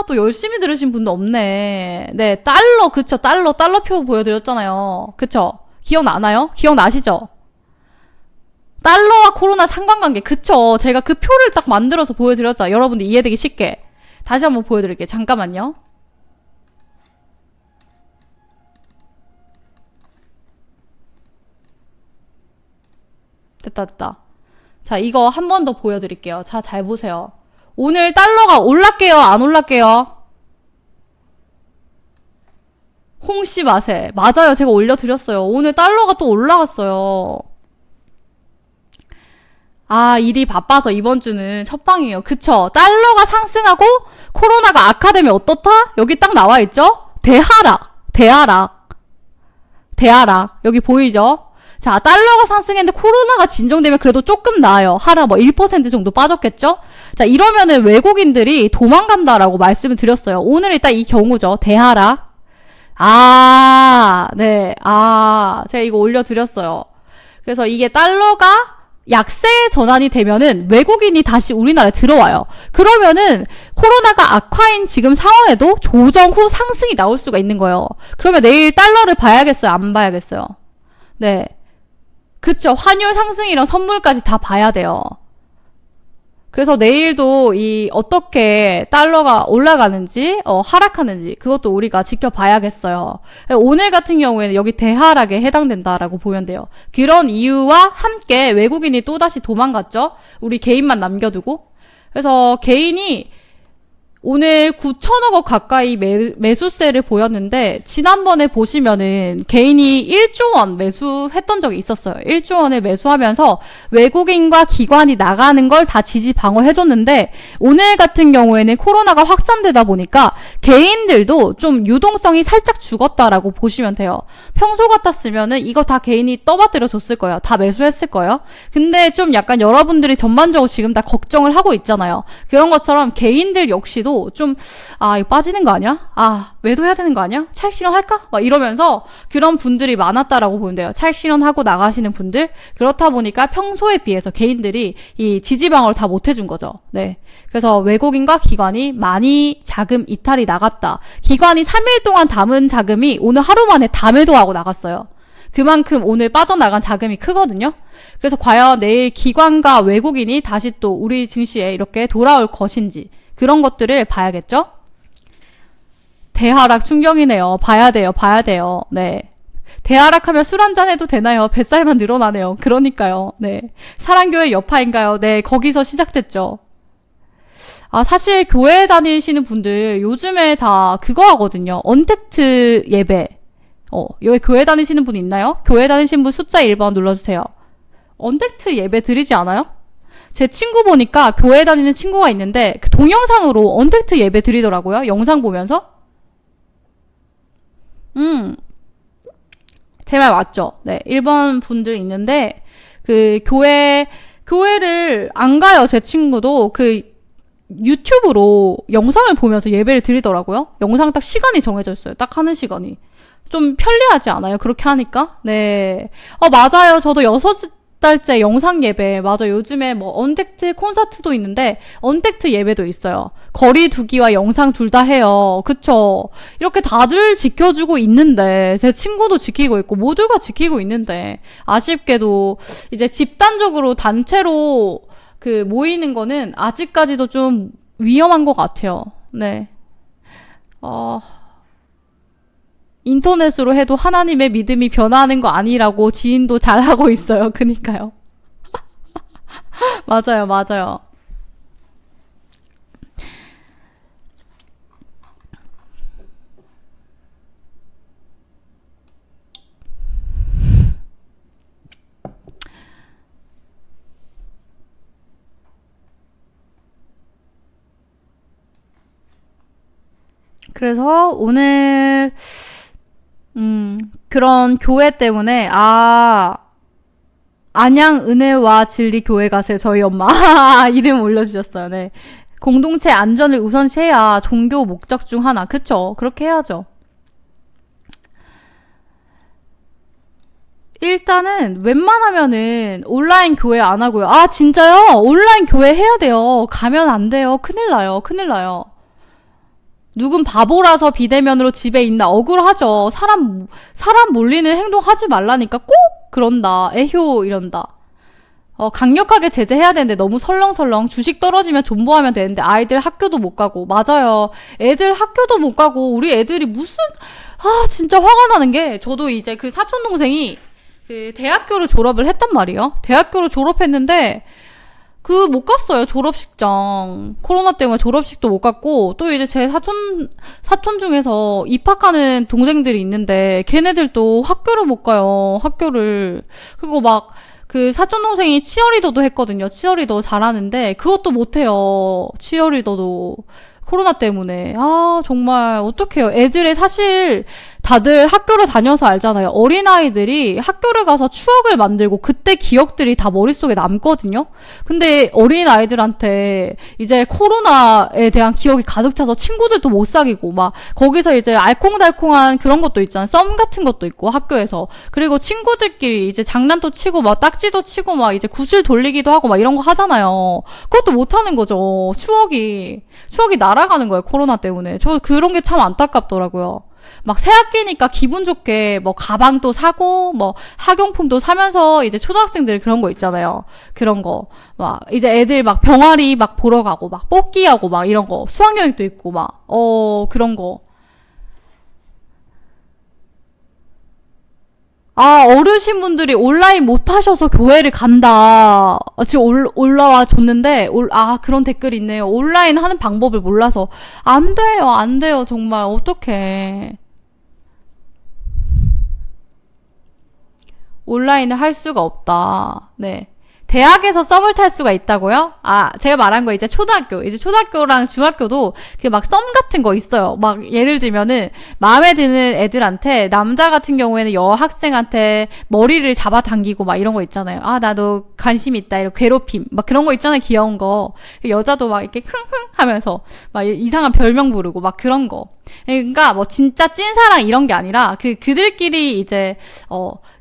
또 열심히 들으신 분도 없네. 네. 달러. 그쵸. 달러 표 보여드렸잖아요. 그쵸. 기억나나요? 기억나시죠? 달러와 코로나 상관관계. 그쵸. 제가 그 표를 딱 만들어서 보여드렸죠. 여러분들 이해되기 쉽게. 다시 한번 보여드릴게요. 잠깐만요. 됐다. 자, 이거 한 번 더 보여드릴게요. 자, 잘 보세요. 오늘 달러가 올랐게요? 안 올랐게요? 홍씨 맛에. 맞아요. 제가 올려드렸어요. 오늘 달러가 또 올라갔어요. 아, 일이 바빠서 이번 주는 첫방이에요. 그쵸? 달러가 상승하고 코로나가 악화되면 어떻다? 여기 딱 나와있죠? 대하락. 대하락. 대하락. 여기 보이죠? 자, 달러가 상승했는데 코로나가 진정되면 그래도 조금 나아요. 하락 뭐 1% 정도 빠졌겠죠? 자, 이러면은 외국인들이 도망간다라고 말씀을 드렸어요. 오늘 일단 이 경우죠. 대하락. 아, 네. 아, 제가 이거 올려드렸어요. 그래서 이게 달러가 약세 전환이 되면은 외국인이 다시 우리나라에 들어와요. 그러면은 코로나가 악화인 지금 상황에도 조정 후 상승이 나올 수가 있는 거예요. 그러면 내일 달러를 봐야겠어요? 안 봐야겠어요? 네. 그쵸. 환율 상승이랑 선물까지 다 봐야 돼요. 그래서 내일도 이 어떻게 달러가 올라가는지 하락하는지 그것도 우리가 지켜봐야겠어요. 오늘 같은 경우에는 여기 대하락에 해당된다라고 보면 돼요. 그런 이유와 함께 외국인이 또다시 도망갔죠. 우리 개인만 남겨두고. 그래서 개인이 오늘 9천억 원 가까이 매수세를 보였는데 지난번에 보시면은 개인이 1조 원 매수했던 적이 있었어요. 1조 원을 매수하면서 외국인과 기관이 나가는 걸 다 지지 방어해줬는데 오늘 같은 경우에는 코로나가 확산되다 보니까 개인들도 좀 유동성이 살짝 죽었다라고 보시면 돼요. 평소 같았으면은 이거 다 개인이 떠받들어 줬을 거예요. 다 매수했을 거예요. 근데 좀 약간 여러분들이 전반적으로 지금 다 걱정을 하고 있잖아요. 그런 것처럼 개인들 역시도 좀, 아, 이거 빠지는 거 아니야? 아, 매도해야 되는 거 아니야? 차익 실현할까? 막 이러면서 그런 분들이 많았다라고 보면 돼요. 차익 실현하고 나가시는 분들. 그렇다 보니까 평소에 비해서 개인들이 이 지지방어를 다 못 해준 거죠. 네. 그래서 외국인과 기관이 많이 자금 이탈이 나갔다. 기관이 3일 동안 담은 자금이 오늘 하루 만에 다 매도하고 나갔어요. 그만큼 오늘 빠져나간 자금이 크거든요. 그래서 과연 내일 기관과 외국인이 다시 또 우리 증시에 이렇게 돌아올 것인지 그런 것들을 봐야겠죠? 대하락 충격이네요. 봐야 돼요. 봐야 돼요. 네. 대하락하면 술 한잔 해도 되나요? 뱃살만 늘어나네요. 그러니까요. 네. 사랑교회 여파인가요? 네. 거기서 시작됐죠. 아, 사실 교회 다니시는 분들 요즘에 다 그거 하거든요. 언택트 예배. 여기 교회 다니시는 분 있나요? 교회 다니시는 분 숫자 1번 눌러주세요. 언택트 예배 드리지 않아요? 제 친구 보니까 교회 다니는 친구가 있는데 그 동영상으로 언택트 예배 드리더라고요. 영상 보면서. 제 말 맞죠? 네. 1번 분들 있는데 그 교회를 안 가요. 제 친구도 그 유튜브로 영상을 보면서 예배를 드리더라고요. 영상 딱 시간이 정해져 있어요. 딱 하는 시간이. 좀 편리하지 않아요? 그렇게 하니까? 네. 맞아요. 저도 6달째 영상 예배. 맞아. 요즘에 뭐 언택트 콘서트도 있는데 언택트 예배도 있어요. 거리 두기와 영상 둘 다 해요. 그쵸? 이렇게 다들 지켜주고 있는데 제 친구도 지키고 있고 모두가 지키고 있는데 아쉽게도 이제 집단적으로 단체로 그 모이는 거는 아직까지도 좀 위험한 것 같아요. 네. 인터넷으로 해도 하나님의 믿음이 변화하는 거 아니라고 지인도 잘하고 있어요. 그니까요. 맞아요, 맞아요. 그래서 오늘 그런 교회 때문에, 안양 은혜와 진리 교회 가세요. 저희 엄마. 이름 올려주셨어요. 네. 공동체 안전을 우선시해야 종교 목적 중 하나. 그쵸? 그렇게 해야죠. 일단은 웬만하면은 온라인 교회 안 하고요. 아, 진짜요? 온라인 교회 해야 돼요. 가면 안 돼요. 큰일 나요. 큰일 나요. 누군 바보라서 비대면으로 집에 있나 억울하죠. 사람 몰리는 행동 하지 말라니까 꼭 그런다. 애효 이런다. 강력하게 제재해야 되는데 너무 설렁설렁 주식 떨어지면 존버하면 되는데 아이들 학교도 못 가고. 맞아요. 애들 학교도 못 가고 우리 애들이 무슨 진짜 화가 나는 게 저도 이제 그 사촌 동생이 그 대학교를 졸업을 했단 말이에요. 대학교를 졸업했는데 못 갔어요, 졸업식장. 코로나 때문에 졸업식도 못 갔고, 또 이제 제 사촌 중에서 입학하는 동생들이 있는데, 걔네들도 학교를 못 가요, 학교를. 그리고 막, 사촌 동생이 치어리더도 했거든요. 치어리더 잘하는데, 그것도 못해요, 치어리더도. 코로나 때문에. 아, 정말, 어떡해요. 애들의 사실, 다들 학교를 다녀서 알잖아요. 어린아이들이 학교를 가서 추억을 만들고 그때 기억들이 다 머릿속에 남거든요. 근데 어린아이들한테 이제 코로나에 대한 기억이 가득 차서 친구들도 못 사귀고 막 거기서 이제 알콩달콩한 그런 것도 있잖아요. 썸 같은 것도 있고 학교에서. 그리고 친구들끼리 이제 장난도 치고 막 딱지도 치고 막 이제 구슬 돌리기도 하고 막 이런 거 하잖아요. 그것도 못 하는 거죠. 추억이 날아가는 거예요. 코로나 때문에. 저 그런 게 참 안타깝더라고요. 막 새학기니까 기분 좋게 뭐 가방도 사고 뭐 학용품도 사면서 이제 초등학생들 그런 거 있잖아요. 그런 거. 막 이제 애들 막 병아리 막 보러 가고 막 뽑기하고 막 이런 거. 수학여행도 있고 막 그런 거. 아, 어르신분들이 온라인 못 하셔서 교회를 간다. 지금 올라와 줬는데, 그런 댓글이 있네요. 온라인 하는 방법을 몰라서. 안 돼요, 안 돼요, 정말. 어떡해. 온라인을 할 수가 없다. 네. 대학에서 썸을 탈 수가 있다고요? 아, 제가 말한 거 이제 이제 초등학교랑 중학교도 그 막 썸 같은 거 있어요. 막 예를 들면은 마음에 드는 애들한테 남자 같은 경우에는 여학생한테 머리를 잡아당기고 막 이런 거 있잖아요. 아, 나도 관심 있다. 이런 괴롭힘. 막 그런 거 있잖아요. 귀여운 거. 여자도 막 이렇게 흥흥 하면서 막 이상한 별명 부르고 막 그런 거. 그러니까 뭐 진짜 찐사랑 이런 게 아니라 그들끼리 이제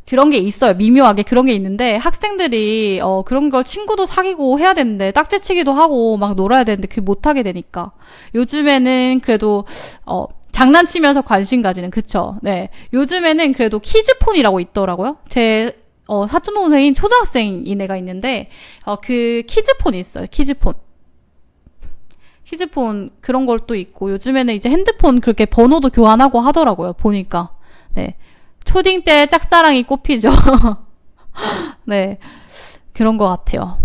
그런 게 있어요. 미묘하게 그런 게 있는데 학생들이 그런 걸 친구도 사귀고 해야 되는데 딱지치기도 하고 막 놀아야 되는데 그게 못 하게 되니까 요즘에는 그래도 장난치면서 관심 가지는 그쵸. 네. 요즘에는 그래도 키즈폰이라고 있더라고요. 제 사촌 동생인 초등학생인 애가 있는데 그 키즈폰이 있어요. 키즈폰 그런 걸 또 있고 요즘에는 이제 핸드폰 그렇게 번호도 교환하고 하더라고요. 보니까. 네. 초딩 때 짝사랑이 꼽히죠. 네. 그런 것 같아요.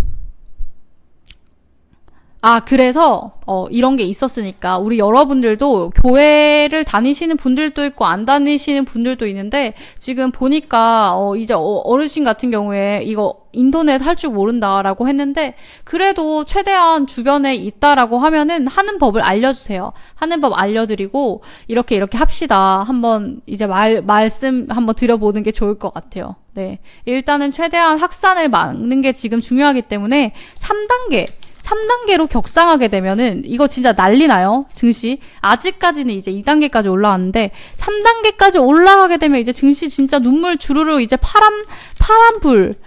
아, 그래서, 이런 게 있었으니까, 우리 여러분들도 교회를 다니시는 분들도 있고, 안 다니시는 분들도 있는데, 지금 보니까, 이제 어르신 같은 경우에 이거 인터넷 할 줄 모른다라고 했는데, 그래도 최대한 주변에 있다라고 하면은 하는 법을 알려주세요. 하는 법 알려드리고, 이렇게 합시다. 한번 이제 말씀 한번 드려보는 게 좋을 것 같아요. 네. 일단은 최대한 확산을 막는 게 지금 중요하기 때문에, 3단계로 격상하게 되면은 이거 진짜 난리 나요. 증시. 아직까지는 이제 2단계까지 올라왔는데 3단계까지 올라가게 되면 이제 증시 진짜 눈물 주르르 이제 파란불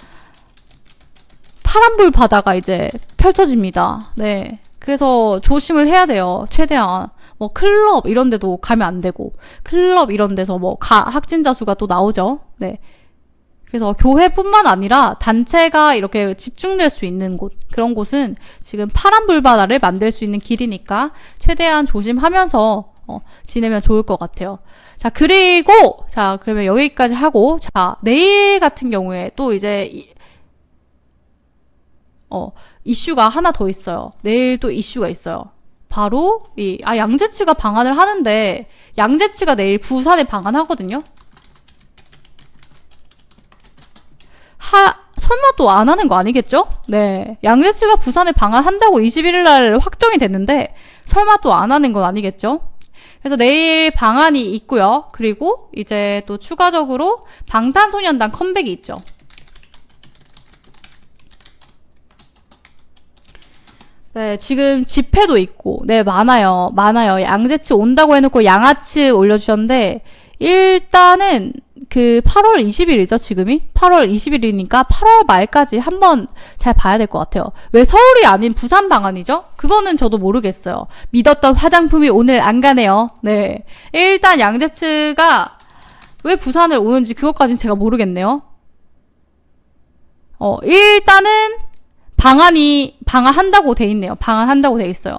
바다가 이제 펼쳐집니다. 네. 그래서 조심을 해야 돼요. 최대한. 뭐 클럽 이런 데도 가면 안 되고 클럽 이런 데서 뭐 확진자 수가 또 나오죠. 네. 그래서 교회뿐만 아니라 단체가 이렇게 집중될 수 있는 곳, 그런 곳은 지금 파란 불바다를 만들 수 있는 길이니까 최대한 조심하면서 지내면 좋을 것 같아요. 자, 그리고 그러면 여기까지 하고 내일 같은 경우에 또 이제 이슈가 하나 더 있어요. 내일 또 이슈가 있어요. 바로 양재치가 방한을 하는데 양재치가 내일 부산에 방한하거든요. 설마 또 안 하는 거 아니겠죠? 네. 양재치가 부산에 방한한다고 21일 날 확정이 됐는데, 설마 또 안 하는 건 아니겠죠? 그래서 내일 방한이 있고요. 그리고 이제 또 추가적으로 방탄소년단 컴백이 있죠. 네, 지금 집회도 있고, 네, 많아요. 양재치 온다고 해놓고 양아치 올려주셨는데, 일단은 8월 20일이죠, 지금이? 8월 20일이니까 8월 말까지 한번 잘 봐야 될 것 같아요. 왜 서울이 아닌 부산 방안이죠? 그거는 저도 모르겠어요. 믿었던 화장품이 오늘 안 가네요. 네. 일단 양재츠가 왜 부산을 오는지 그것까진 제가 모르겠네요. 일단은 방한한다고 돼 있네요. 방한한다고 돼 있어요.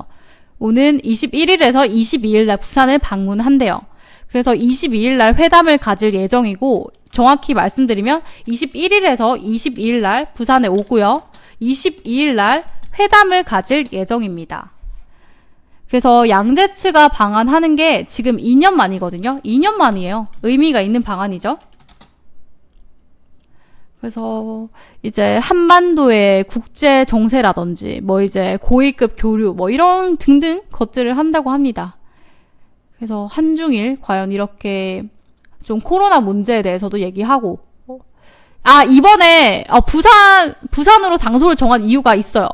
오는 21일에서 22일 날 부산을 방문한대요. 그래서 22일 날 회담을 가질 예정이고 정확히 말씀드리면 21일에서 22일 날 부산에 오고요. 22일 날 회담을 가질 예정입니다. 그래서 양재츠가 방한하는 게 지금 2년 만이거든요. 2년 만이에요. 의미가 있는 방안이죠. 그래서 이제 한반도의 국제 정세라든지 뭐 이제 고위급 교류 뭐 이런 등등 것들을 한다고 합니다. 그래서 한중일 과연 이렇게 좀 코로나 문제에 대해서도 얘기하고, 이번에 부산으로 장소를 정한 이유가 있어요.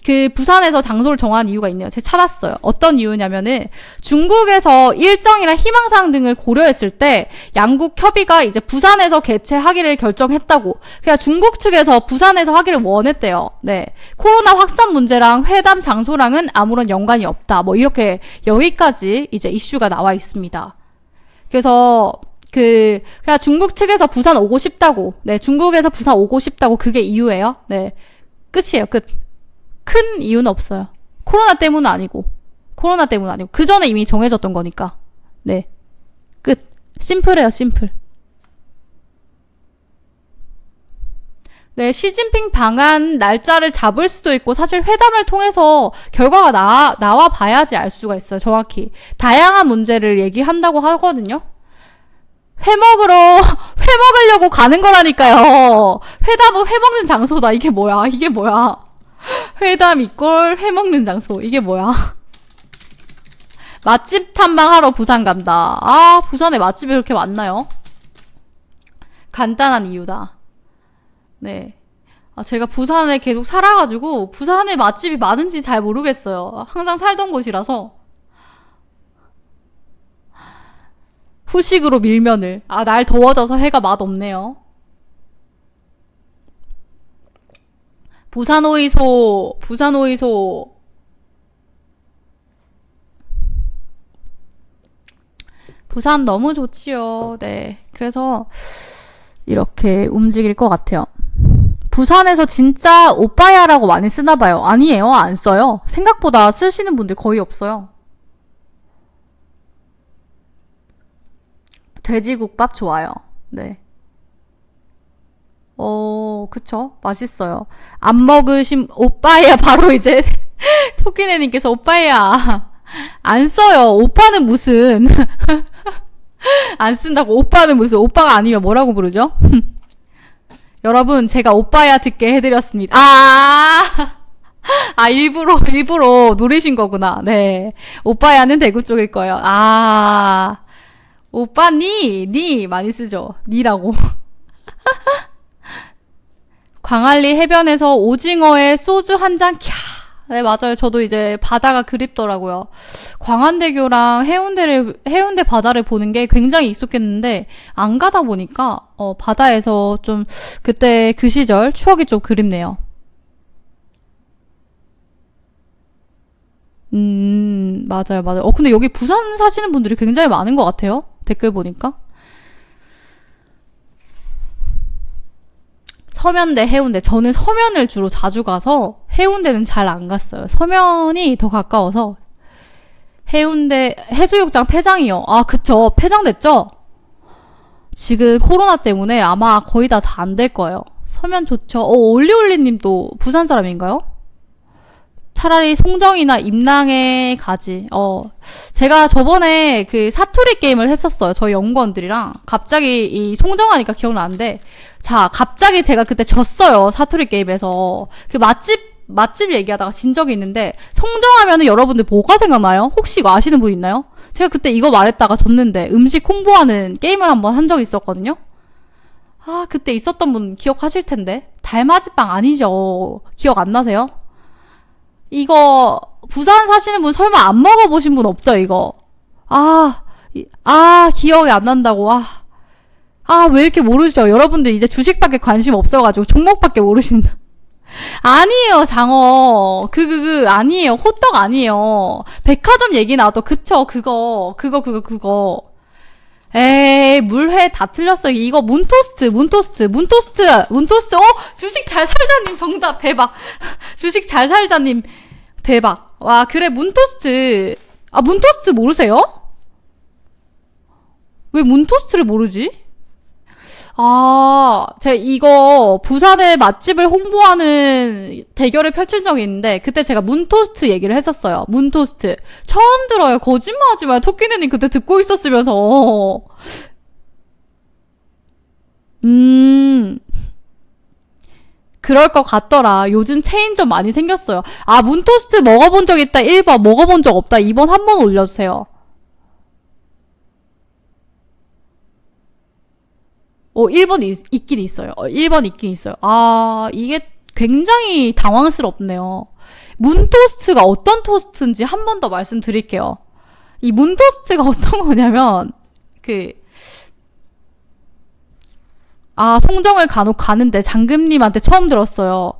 그 부산에서 장소를 정한 이유가 있네요. 제가 찾았어요. 어떤 이유냐면은 중국에서 일정이나 희망사항 등을 고려했을 때 양국 협의가 이제 부산에서 개최하기를 결정했다고. 그러니까 중국 측에서 부산에서 하기를 원했대요. 네. 코로나 확산 문제랑 회담 장소랑은 아무런 연관이 없다. 뭐 이렇게 여기까지 이제 이슈가 나와 있습니다. 그래서 그냥 중국 측에서 부산 오고 싶다고. 네. 중국에서 부산 오고 싶다고 그게 이유예요. 네. 끝이에요. 끝. 큰 이유는 없어요. 코로나 때문은 아니고. 그 전에 이미 정해졌던 거니까. 네. 끝. 심플해요, 심플. 네, 시진핑 방한 날짜를 잡을 수도 있고, 사실 회담을 통해서 결과가 나와 봐야지 알 수가 있어요, 정확히. 다양한 문제를 얘기한다고 하거든요. 회 먹으려고 가는 거라니까요. 회담은 회 먹는 장소다. 이게 뭐야. 회담 이꼴 회 먹는 장소. 이게 뭐야. 맛집 탐방하러 부산 간다. 부산에 맛집이 그렇게 많나요? 간단한 이유다. 네. 제가 부산에 계속 살아가지고 부산에 맛집이 많은지 잘 모르겠어요. 항상 살던 곳이라서. 후식으로 밀면을. 날 더워져서 회가 맛없네요. 부산오이소. 부산 너무 좋지요. 네. 그래서 이렇게 움직일 것 같아요. 부산에서 진짜 오빠야라고 많이 쓰나봐요. 아니에요. 안 써요. 생각보다 쓰시는 분들 거의 없어요. 돼지국밥 좋아요. 네. 그쵸. 맛있어요. 안 먹으신, 오빠야, 바로 이제, 토끼네님께서 오빠야. 안 써요. 오빠는 무슨. 안 쓴다고. 오빠는 무슨. 오빠가 아니면 뭐라고 부르죠? 여러분, 제가 오빠야 듣게 해드렸습니다. 일부러 노리신 거구나. 네. 오빠야는 대구 쪽일 거예요. 오빠, 니 많이 쓰죠. 니라고. 광안리 해변에서 오징어에 소주 한 잔, 캬. 네, 맞아요. 저도 이제 바다가 그립더라고요. 광안대교랑 해운대 바다를 보는 게 굉장히 익숙했는데, 안 가다 보니까, 바다에서 좀, 그때 그 시절 추억이 좀 그립네요. 맞아요. 근데 여기 부산 사시는 분들이 굉장히 많은 것 같아요. 댓글 보니까. 서면대, 해운대. 저는 서면을 주로 자주 가서 해운대는 잘 안 갔어요. 서면이 더 가까워서. 해운대 해수욕장 폐장이요. 그쵸. 폐장됐죠? 지금 코로나 때문에 아마 거의 다 안 될 거예요. 서면 좋죠. 올리올리님도 부산 사람인가요? 차라리 송정이나 임랑에 가지. 제가 저번에 그 사투리 게임을 했었어요. 저희 연구원들이랑. 갑자기 이 송정하니까 기억나는데, 갑자기 제가 그때 졌어요. 사투리 게임에서. 그 맛집 얘기하다가 진 적이 있는데, 송정하면은 여러분들 뭐가 생각나요? 혹시 이거 아시는 분 있나요? 제가 그때 이거 말했다가 졌는데, 음식 홍보하는 게임을 한번 한 적이 있었거든요? 그때 있었던 분 기억하실 텐데. 달맞이빵 아니죠. 기억 안 나세요? 이거 부산 사시는 분 설마 안 먹어보신 분 없죠, 이거? 기억이 안 난다고. 왜 이렇게 모르죠? 여러분들 이제 주식밖에 관심 없어가지고 종목밖에 모르신다. 아니에요, 장어. 아니에요. 호떡 아니에요. 백화점 얘기 나와도, 그쵸, 그거. 에이, 물회 다 틀렸어요. 이거 문토스트. 주식 잘 살자님 정답. 대박. 주식 잘 살자님 대박. 와, 그래, 문토스트. 문토스트 모르세요? 왜 문토스트를 모르지? 제가 이거 부산의 맛집을 홍보하는 대결을 펼칠 적이 있는데, 그때 제가 문토스트 얘기를 했었어요. 문토스트. 처음 들어요. 거짓말하지 마요. 토끼네님 그때 듣고 있었으면서. 그럴 것 같더라. 요즘 체인점 많이 생겼어요. 문토스트 먹어본 적 있다. 1번. 먹어본 적 없다. 2번 한 번 올려주세요. 1번 있긴 있어요. 1번 있긴 있어요. 이게 굉장히 당황스럽네요. 문토스트가 어떤 토스트인지 한 번 더 말씀드릴게요. 이 문토스트가 어떤 거냐면, 송정을 간혹 가는데 장금님한테 처음 들었어요.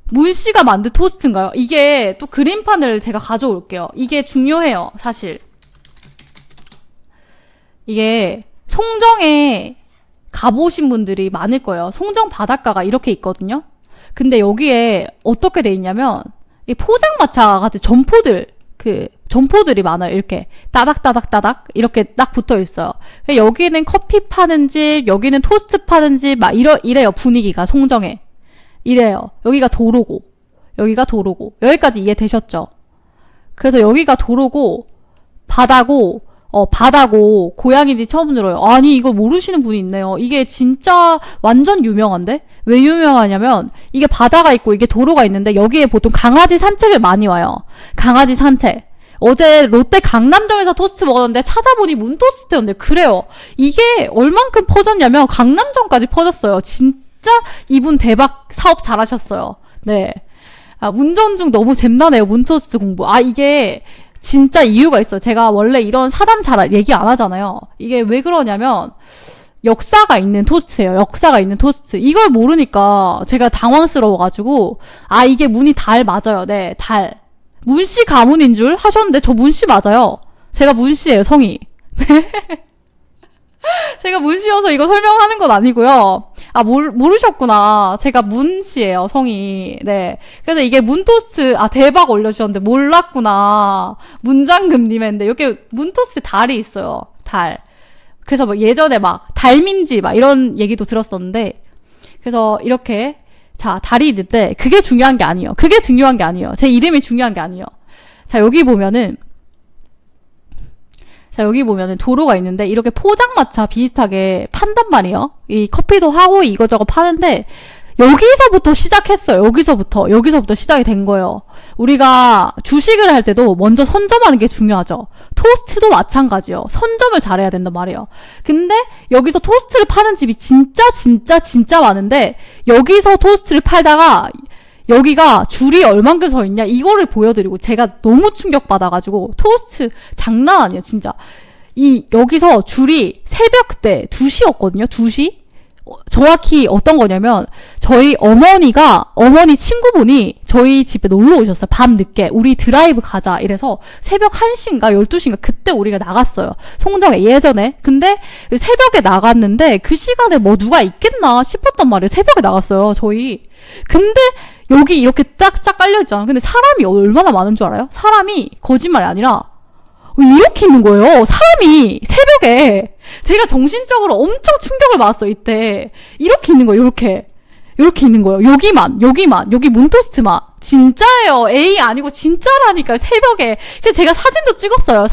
문씨가 만든 토스트인가요? 이게 또 그림판을 제가 가져올게요. 이게 중요해요, 사실. 이게 송정에 가보신 분들이 많을 거예요. 송정 바닷가가 이렇게 있거든요. 근데 여기에 어떻게 돼 있냐면, 이 포장마차 같은 점포들이 많아요. 이렇게 따닥따닥따닥 이렇게 딱 붙어 있어요. 여기는 커피 파는 집, 여기는 토스트 파는 집, 막 이래요. 분위기가 송정에 이래요. 여기가 도로고 여기까지 이해되셨죠? 그래서 여기가 도로고 바다고 고양이들이 처음 들어요. 아니 이걸 모르시는 분이 있네요. 이게 진짜 완전 유명한데? 왜 유명하냐면 이게 바다가 있고 이게 도로가 있는데 여기에 보통 강아지 산책을 많이 와요. 강아지 산책. 어제 롯데 강남점에서 토스트 먹었는데 찾아보니 문토스트였는데 그래요. 이게 얼만큼 퍼졌냐면 강남점까지 퍼졌어요. 진짜 이분 대박 사업 잘하셨어요. 네. 운전 중 너무 잼나네요. 문토스트 공부. 이게 진짜 이유가 있어요. 제가 원래 이런 사담 잘 얘기 안 하잖아요. 이게 왜 그러냐면 역사가 있는 토스트예요. 역사가 있는 토스트. 이걸 모르니까 제가 당황스러워가지고 이게 문이 달 맞아요. 네, 달. 문씨 가문인 줄 하셨는데 저 문씨 맞아요. 제가 문씨예요, 성이. 제가 문씨여서 이거 설명하는 건 아니고요. 모르셨구나. 제가 문씨예요, 성이. 네. 그래서 이게 문토스트, 대박 올려주셨는데 몰랐구나. 문장금님 했는데, 여기 문토스트 달이 있어요. 달. 그래서 예전에 달민지 이런 얘기도 들었었는데, 그래서 이렇게, 달이 있는데, 그게 중요한 게 아니에요. 제 이름이 중요한 게 아니에요. 여기 보면은 도로가 있는데 이렇게 포장마차 비슷하게 판단 말이에요. 이 커피도 하고 이거저거 파는데 여기서부터 시작했어요. 여기서부터 시작이 된 거예요. 우리가 주식을 할 때도 먼저 선점하는 게 중요하죠. 토스트도 마찬가지요. 선점을 잘해야 된단 말이에요. 근데 여기서 토스트를 파는 집이 진짜 많은데 여기서 토스트를 팔다가 여기가 줄이 얼만큼 서 있냐 이거를 보여드리고 제가 너무 충격받아가지고 토스트 장난 아니에요 진짜. 여기서 줄이 새벽 때 2시였거든요. 2시? 정확히 어떤 거냐면 저희 어머니 친구분이 저희 집에 놀러 오셨어요. 밤 늦게 우리 드라이브 가자 이래서 새벽 1시인가 12시인가 그때 우리가 나갔어요. 송정에 예전에. 근데 새벽에 나갔는데 그 시간에 누가 있겠나 싶었단 말이에요. 새벽에 나갔어요 저희. 근데 여기 이렇게 쫙 깔려있잖아. 근데 사람이 얼마나 많은 줄 알아요? 사람이 거짓말이 아니라 이렇게 있는 거예요. 사람이 새벽에. 제가 정신적으로 엄청 충격을 받았어요. 이때 이렇게 있는 거예요. 이렇게 있는 거예요. 여기 문토스트만. 진짜예요. A 아니고 진짜라니까요. 새벽에. 그래서 제가 사진도 찍었어요.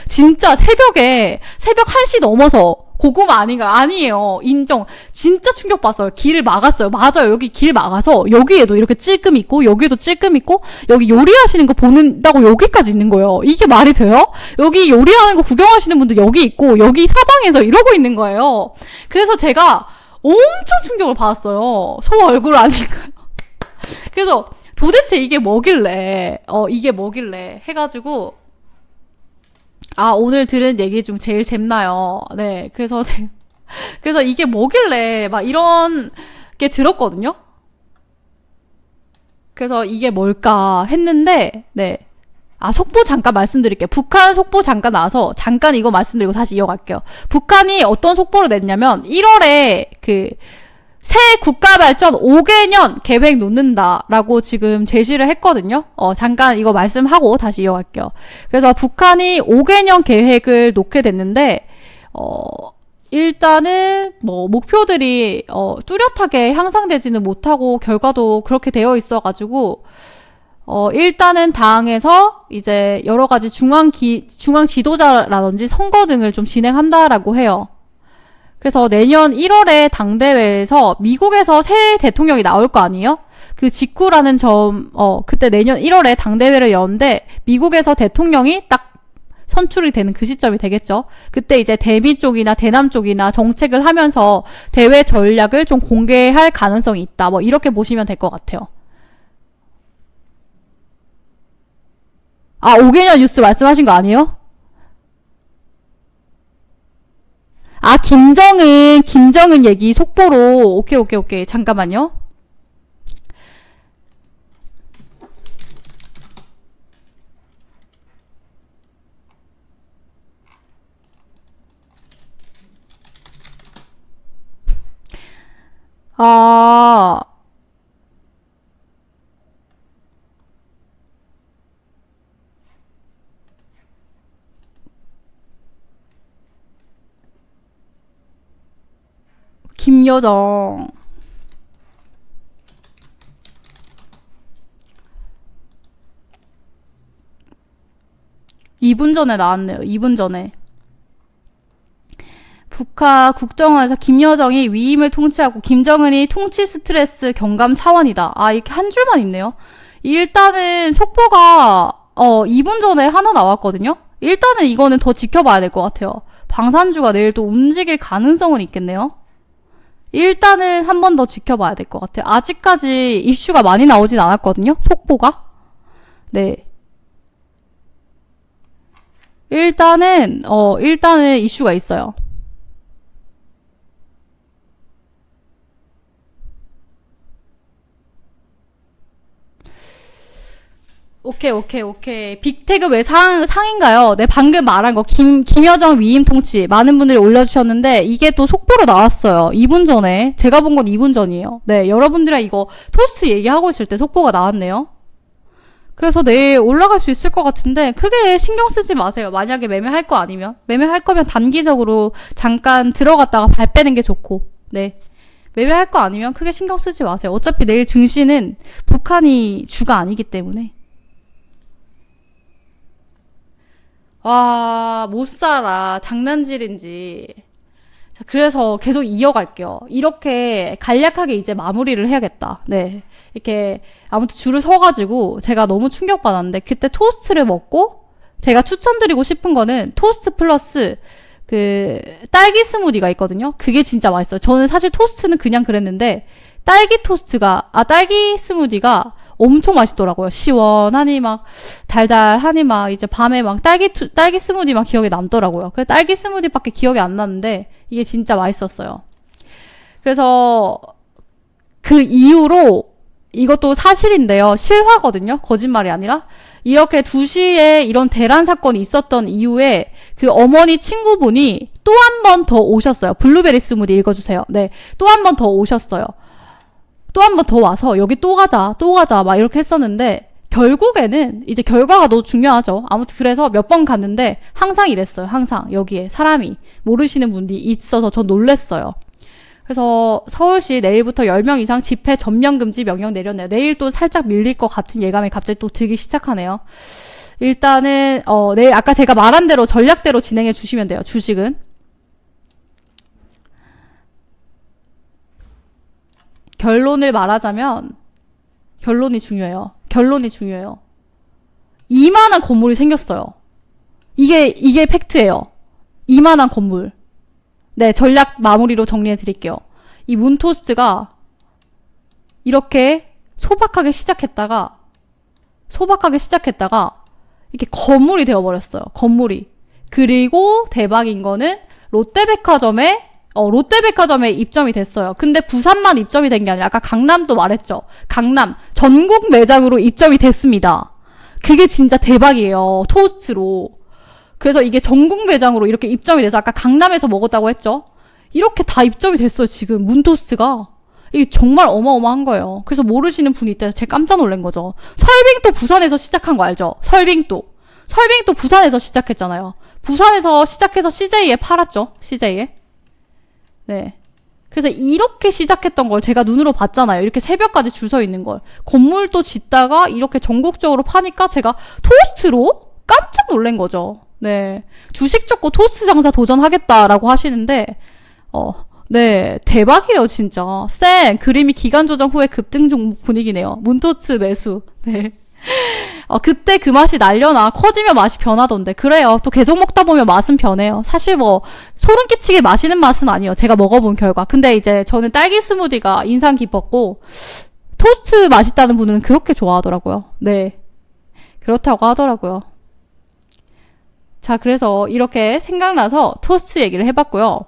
진짜 새벽 1시 넘어서 고구마 아닌가요? 아니에요. 인정. 진짜 충격받았어요. 길을 막았어요. 맞아요. 여기 길 막아서 여기에도 이렇게 찔끔 있고 여기에도 찔끔 있고 여기 요리하시는 거 보는다고 여기까지 있는 거예요. 이게 말이 돼요? 여기 요리하는 거 구경하시는 분들 여기 있고 여기 사방에서 이러고 있는 거예요. 그래서 제가 엄청 충격을 받았어요. 소 얼굴 아닌가요? 그래서 도대체 이게 뭐길래 해가지고 오늘 들은 얘기 중 제일 잼나요. 네, 그래서 이게 뭐길래 이런 게 들었거든요. 그래서 이게 뭘까 했는데, 네. 속보 잠깐 말씀드릴게요. 북한 속보 잠깐 나와서 잠깐 이거 말씀드리고 다시 이어갈게요. 북한이 어떤 속보를 냈냐면 1월에 새 국가발전 5개년 계획 놓는다라고 지금 제시를 했거든요. 잠깐 이거 말씀하고 다시 이어갈게요. 그래서 북한이 5개년 계획을 놓게 됐는데, 일단은 뭐 목표들이 뚜렷하게 향상되지는 못하고 결과도 그렇게 되어 있어가지고 일단은 당에서 이제 여러 가지 중앙 지도자라든지 선거 등을 좀 진행한다라고 해요. 그래서 내년 1월에 당대회에서 미국에서 새 대통령이 나올 거 아니에요? 그 직후라는 그때 내년 1월에 당대회를 여는데 미국에서 대통령이 딱 선출이 되는 그 시점이 되겠죠. 그때 이제 대미 쪽이나 대남 쪽이나 정책을 하면서 대외 전략을 좀 공개할 가능성이 있다. 뭐 이렇게 보시면 될 것 같아요. 아, 5개년 뉴스 말씀하신 거 아니에요? 아, 김정은 얘기 속보로. 오케이. 잠깐만요. 아, 김여정. 2분 전에 나왔네요. 2분 전에. 북한 국정원에서 김여정이 위임을 통치하고 김정은이 통치 스트레스 경감 차원이다. 아, 이렇게 한 줄만 있네요. 일단은 속보가 2분 전에 하나 나왔거든요. 일단은 이거는 더 지켜봐야 될 것 같아요. 방산주가 내일 또 움직일 가능성은 있겠네요. 일단은 한 번 더 지켜봐야 될 것 같아요. 아직까지 이슈가 많이 나오진 않았거든요. 속보가. 네. 일단은 이슈가 있어요. 오케이. 빅태그 왜 상인가요? 네, 방금 말한 거, 김여정 위임 통치. 많은 분들이 올려주셨는데, 이게 또 속보로 나왔어요. 2분 전에. 제가 본 건 2분 전이에요. 네, 여러분들이랑 이거 토스트 얘기하고 있을 때 속보가 나왔네요. 그래서 내일 올라갈 수 있을 것 같은데, 크게 신경 쓰지 마세요. 만약에 매매할 거 아니면. 매매할 거면 단기적으로 잠깐 들어갔다가 발 빼는 게 좋고, 네. 매매할 거 아니면 크게 신경 쓰지 마세요. 어차피 내일 증시는 북한이 주가 아니기 때문에. 와, 못 살아. 장난질인지. 자, 그래서 계속 이어갈게요. 이렇게 간략하게 이제 마무리를 해야겠다. 네. 이렇게 아무튼 줄을 서가지고 제가 너무 충격받았는데 그때 토스트를 먹고 제가 추천드리고 싶은 거는 토스트 플러스 그 딸기 스무디가 있거든요. 그게 진짜 맛있어요. 저는 사실 토스트는 그냥 그랬는데 딸기 스무디가 엄청 맛있더라고요. 시원하니 막 달달하니 막 이제 밤에 막 딸기 스무디 막 기억에 남더라고요. 그래서 딸기 스무디밖에 기억이 안 나는데 이게 진짜 맛있었어요. 그래서 그 이후로 이것도 사실인데요. 실화거든요. 거짓말이 아니라. 이렇게 2시에 이런 대란 사건이 있었던 이후에 그 어머니 친구분이 또 한 번 더 오셨어요. 블루베리 스무디 읽어주세요. 네. 또 한 번 더 오셨어요. 또 한 번 더 와서 여기 또 가자 막 이렇게 했었는데 결국에는 이제 결과가 너무 중요하죠. 아무튼 그래서 몇 번 갔는데 항상 이랬어요. 항상 여기에 사람이 모르시는 분들이 있어서 저 놀랬어요. 그래서 서울시 내일부터 10명 이상 집회 전면 금지 명령 내렸네요. 내일 또 살짝 밀릴 것 같은 예감이 갑자기 또 들기 시작하네요. 일단은 내일 아까 제가 말한 대로 전략대로 진행해 주시면 돼요. 주식은. 결론을 말하자면 결론이 중요해요. 이만한 건물이 생겼어요. 이게 팩트예요. 이만한 건물. 네, 전략 마무리로 정리해 드릴게요. 이 문토스트가 이렇게 소박하게 시작했다가 이렇게 건물이 되어버렸어요. 건물이. 그리고 대박인 거는 롯데백화점에 입점이 됐어요. 근데 부산만 입점이 된 게 아니라 아까 강남도 말했죠. 강남 전국 매장으로 입점이 됐습니다. 그게 진짜 대박이에요. 토스트로. 그래서 이게 전국 매장으로 이렇게 입점이 돼서 아까 강남에서 먹었다고 했죠. 이렇게 다 입점이 됐어요. 지금 문토스트가. 이게 정말 어마어마한 거예요. 그래서 모르시는 분이 있다. 제가 깜짝 놀란 거죠. 설빙도 부산에서 시작한 거 알죠? 설빙도 부산에서 시작했잖아요. 부산에서 시작해서 CJ에 팔았죠. CJ에. 네. 그래서 이렇게 시작했던 걸 제가 눈으로 봤잖아요. 이렇게 새벽까지 줄 서 있는 걸. 건물도 짓다가 이렇게 전국적으로 파니까 제가 토스트로 깜짝 놀란 거죠. 네. 주식 접고 토스트 장사 도전하겠다라고 하시는데, 네. 대박이에요, 진짜. 그림이 기간 조정 후에 급등 종목 분위기네요. 문토스 매수. 네. 그때 그 맛이 날려나 커지면 맛이 변하던데. 그래요. 또 계속 먹다 보면 맛은 변해요. 사실 뭐 소름 끼치게 마시는 맛은 아니에요. 제가 먹어본 결과. 근데 이제 저는 딸기 스무디가 인상 깊었고 토스트 맛있다는 분들은 그렇게 좋아하더라고요. 네. 그렇다고 하더라고요. 자, 그래서 이렇게 생각나서 토스트 얘기를 해봤고요.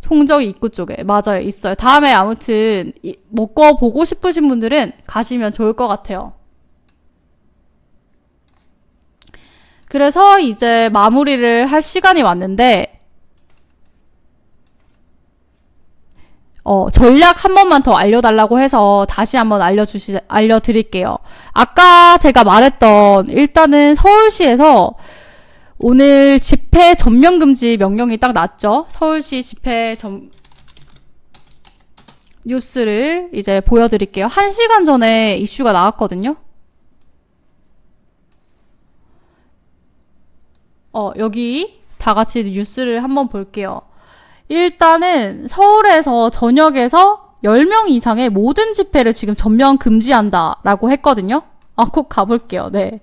송정이 입구 쪽에. 맞아요. 있어요. 다음에 아무튼 먹고 보고 싶으신 분들은 가시면 좋을 것 같아요. 그래서 이제 마무리를 할 시간이 왔는데, 전략 한 번만 더 알려달라고 해서 다시 한번 알려드릴게요. 아까 제가 말했던, 일단은 서울시에서 오늘 집회 전면금지 명령이 딱 났죠. 서울시 뉴스를 이제 보여드릴게요. 1시간 전에 이슈가 나왔거든요. 여기 다 같이 뉴스를 한번 볼게요. 일단은 서울에서 전역에서 10명 이상의 모든 집회를 지금 전면 금지한다라고 했거든요. 꼭 가볼게요. 네.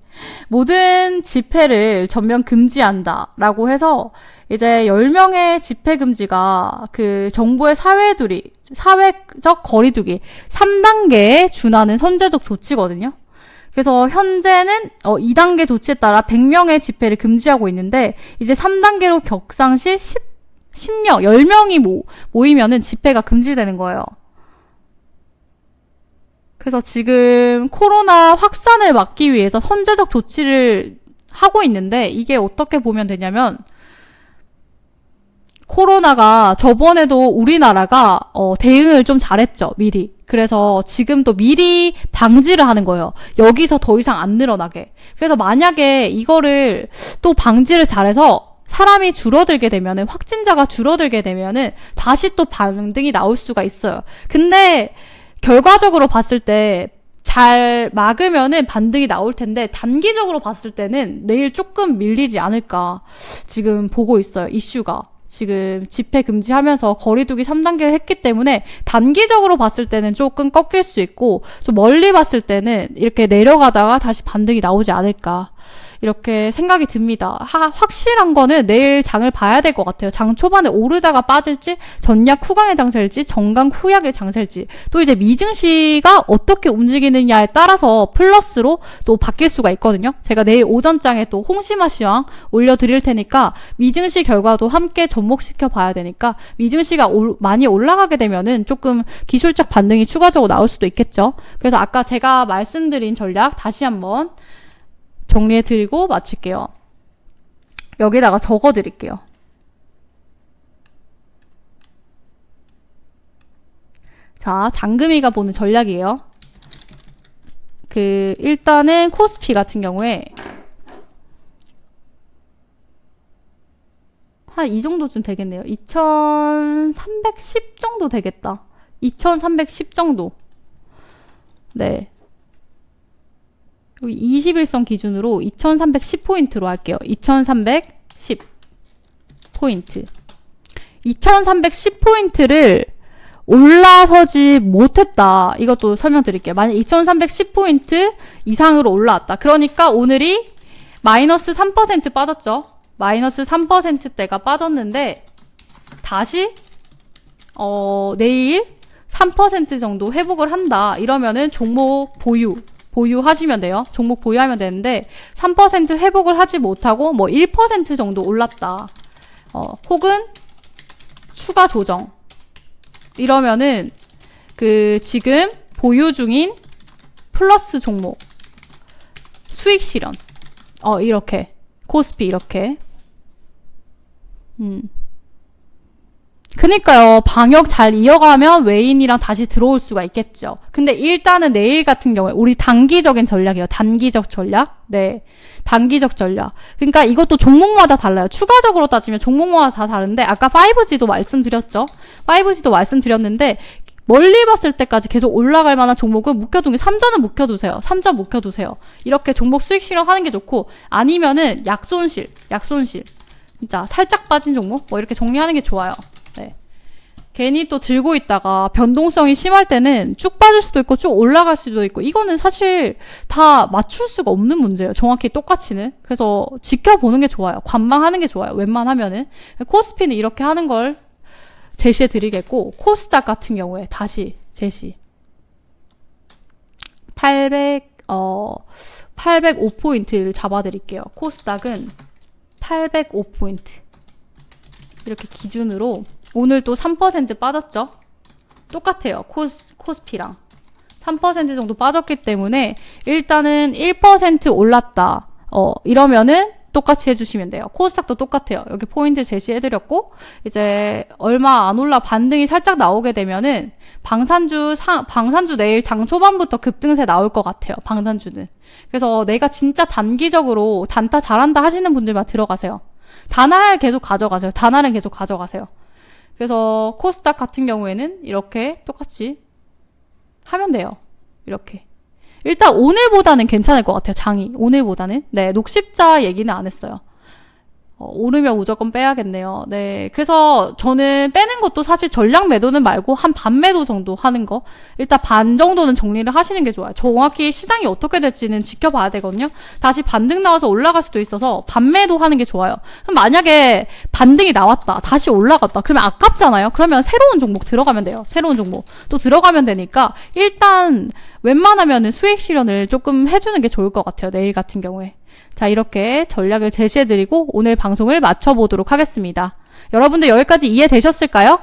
모든 집회를 전면 금지한다라고 해서 이제 10명의 집회 금지가 그 정부의 사회적 거리두기 3단계에 준하는 선제적 조치거든요. 그래서 현재는 2단계 조치에 따라 100명의 집회를 금지하고 있는데 이제 3단계로 격상시 10명이 모이면은 집회가 금지되는 거예요. 그래서 지금 코로나 확산을 막기 위해서 선제적 조치를 하고 있는데 이게 어떻게 보면 되냐면 코로나가 저번에도 우리나라가 대응을 좀 잘했죠. 미리. 그래서 지금 또 미리 방지를 하는 거예요. 여기서 더 이상 안 늘어나게. 그래서 만약에 이거를 또 방지를 잘해서 사람이 줄어들게 되면은 확진자가 줄어들게 되면은 다시 또 반등이 나올 수가 있어요. 근데 결과적으로 봤을 때 잘 막으면은 반등이 나올 텐데 단기적으로 봤을 때는 내일 조금 밀리지 않을까 지금 보고 있어요. 이슈가. 지금 집회 금지하면서 거리두기 3단계를 했기 때문에 단기적으로 봤을 때는 조금 꺾일 수 있고 좀 멀리 봤을 때는 이렇게 내려가다가 다시 반등이 나오지 않을까 이렇게 생각이 듭니다. 확실한 거는 내일 장을 봐야 될 것 같아요. 장 초반에 오르다가 빠질지 전약 후강의 장세일지 정강 후약의 장세일지 또 이제 미증시가 어떻게 움직이느냐에 따라서 플러스로 또 바뀔 수가 있거든요. 제가 내일 오전장에 또 홍시마 시황 올려드릴 테니까 미증시 결과도 함께 접목시켜 봐야 되니까 미증시가 많이 올라가게 되면은 조금 기술적 반등이 추가적으로 나올 수도 있겠죠. 그래서 아까 제가 말씀드린 전략 다시 한번 정리해드리고 마칠게요. 여기다가 적어드릴게요. 자, 장금이가 보는 전략이에요. 일단은 코스피 같은 경우에 한 이 정도쯤 되겠네요. 2310 정도 되겠다. 2310 정도. 네. 21선 기준으로 2310포인트로 할게요. 2310포인트. 2310포인트를 올라서지 못했다. 이것도 설명드릴게요. 만약 2310포인트 이상으로 올라왔다. 그러니까 오늘이 마이너스 3% 빠졌죠. 마이너스 3%대가 빠졌는데 다시 내일 3% 정도 회복을 한다. 이러면은 종목 보유하시면 돼요. 종목 보유하면 되는데 3% 회복을 하지 못하고 뭐 1% 정도 올랐다. 혹은 추가 조정. 이러면은 지금 보유 중인 플러스 종목 수익 실현. 이렇게 코스피 이렇게. 그니까요. 방역 잘 이어가면 외인이랑 다시 들어올 수가 있겠죠. 근데 일단은 내일 같은 경우에 우리 단기적인 전략이에요. 단기적 전략. 네. 단기적 전략. 그러니까 이것도 종목마다 달라요. 추가적으로 따지면 종목마다 다 다른데 아까 5G도 말씀드렸죠. 5G도 말씀드렸는데 멀리 봤을 때까지 계속 올라갈 만한 종목은 묵혀두는 게 삼전은 묵혀두세요. 삼전 묵혀두세요. 이렇게 종목 수익 실현하는 게 좋고 아니면은 약손실. 진짜 살짝 빠진 종목 뭐 이렇게 정리하는 게 좋아요. 네. 괜히 또 들고 있다가 변동성이 심할 때는 쭉 빠질 수도 있고 쭉 올라갈 수도 있고 이거는 사실 다 맞출 수가 없는 문제예요. 정확히 똑같이는. 그래서 지켜보는 게 좋아요. 관망하는 게 좋아요. 웬만하면은. 코스피는 이렇게 하는 걸 제시해 드리겠고 코스닥 같은 경우에 다시 제시 805포인트를 잡아 드릴게요. 코스닥은 805포인트 이렇게 기준으로 오늘 또 3% 빠졌죠? 똑같아요. 코스피랑 3% 정도 빠졌기 때문에 일단은 1% 올랐다. 이러면은 똑같이 해주시면 돼요. 코스닥도 똑같아요. 여기 포인트 제시해드렸고 이제 얼마 안 올라 반등이 살짝 나오게 되면은 방산주 내일 장 초반부터 급등세 나올 것 같아요. 방산주는. 그래서 내가 진짜 단기적으로 단타 잘한다 하시는 분들만 들어가세요. 단알 계속 가져가세요. 단알은 계속 가져가세요. 그래서 코스닥 같은 경우에는 이렇게 똑같이 하면 돼요. 이렇게. 일단 오늘보다는 괜찮을 것 같아요. 장이. 오늘보다는. 네, 녹십자 얘기는 안 했어요. 오르면 무조건 빼야겠네요. 네. 그래서 저는 빼는 것도 사실 전량 매도는 말고 한 반 매도 정도 하는 거. 일단 반 정도는 정리를 하시는 게 좋아요. 정확히 시장이 어떻게 될지는 지켜봐야 되거든요. 다시 반등 나와서 올라갈 수도 있어서 반 매도 하는 게 좋아요. 그럼 만약에 반등이 나왔다. 다시 올라갔다. 그러면 아깝잖아요. 그러면 새로운 종목 들어가면 돼요. 새로운 종목. 또 들어가면 되니까 일단 웬만하면은 수익 실현을 조금 해주는 게 좋을 것 같아요. 내일 같은 경우에. 자, 이렇게 전략을 제시해드리고 오늘 방송을 마쳐보도록 하겠습니다. 여러분들 여기까지 이해되셨을까요?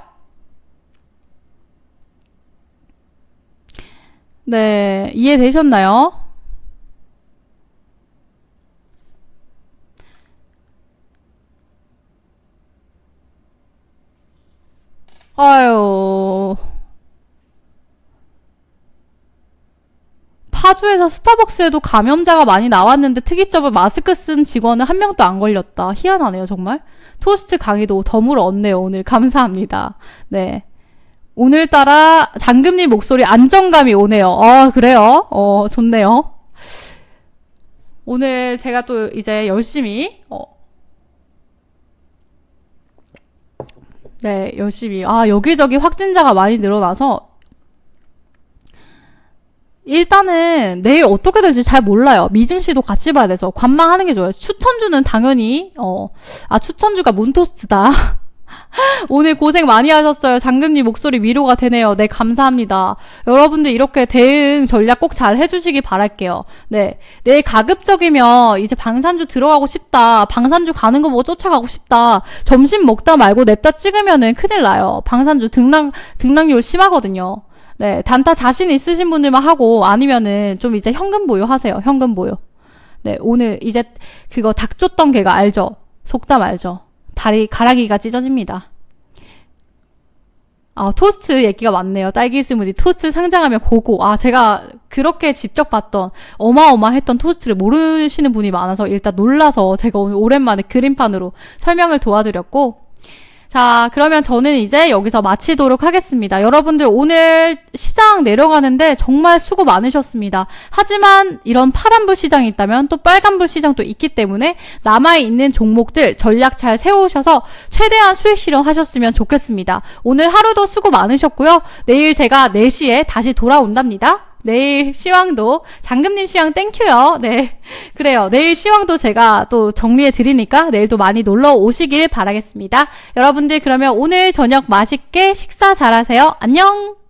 네, 이해되셨나요? 아유... 파주에서 스타벅스에도 감염자가 많이 나왔는데 특이점은 마스크 쓴 직원은 한 명도 안 걸렸다. 희한하네요, 정말. 토스트 강의도 덤으로 얻네요, 오늘. 감사합니다. 네. 오늘따라 장금님 목소리 안정감이 오네요. 그래요? 좋네요. 오늘 제가 또 이제 열심히, 네, 열심히. 여기저기 확진자가 많이 늘어나서 일단은 내일 어떻게 될지 잘 몰라요. 미증시도 같이 봐야 돼서 관망하는 게 좋아요. 추천주는 당연히 추천주가 문토스트다. 오늘 고생 많이 하셨어요. 장금님 목소리 위로가 되네요. 네, 감사합니다. 여러분들 이렇게 대응 전략 꼭 잘 해주시기 바랄게요. 네, 내일 가급적이면 이제 방산주 들어가고 싶다. 방산주 가는 거 보고 쫓아가고 싶다. 점심 먹다 말고 냅다 찍으면은 큰일 나요. 방산주 등락률 심하거든요. 네, 단타 자신 있으신 분들만 하고 아니면은 좀 이제 현금 보유 하세요. 현금 보유. 네, 오늘 이제 그거 닭 쫓던 개가 알죠? 속담 알죠? 다리 가라기가 찢어집니다. 토스트 얘기가 많네요. 딸기 스무디 토스트 상장하면 고고. 제가 그렇게 직접 봤던 어마어마했던 토스트를 모르시는 분이 많아서 일단 놀라서 제가 오늘 오랜만에 그림판으로 설명을 도와드렸고, 자, 그러면 저는 이제 여기서 마치도록 하겠습니다. 여러분들 오늘 시장 내려가는데 정말 수고 많으셨습니다. 하지만 이런 파란불 시장이 있다면 또 빨간불 시장도 있기 때문에 남아있는 종목들 전략 잘 세우셔서 최대한 수익 실현하셨으면 좋겠습니다. 오늘 하루도 수고 많으셨고요. 내일 제가 4시에 다시 돌아온답니다. 내일 시황도 장금님 시황 땡큐요. 네, 그래요. 내일 시황도 제가 또 정리해 드리니까 내일도 많이 놀러 오시길 바라겠습니다. 여러분들 그러면 오늘 저녁 맛있게 식사 잘하세요. 안녕.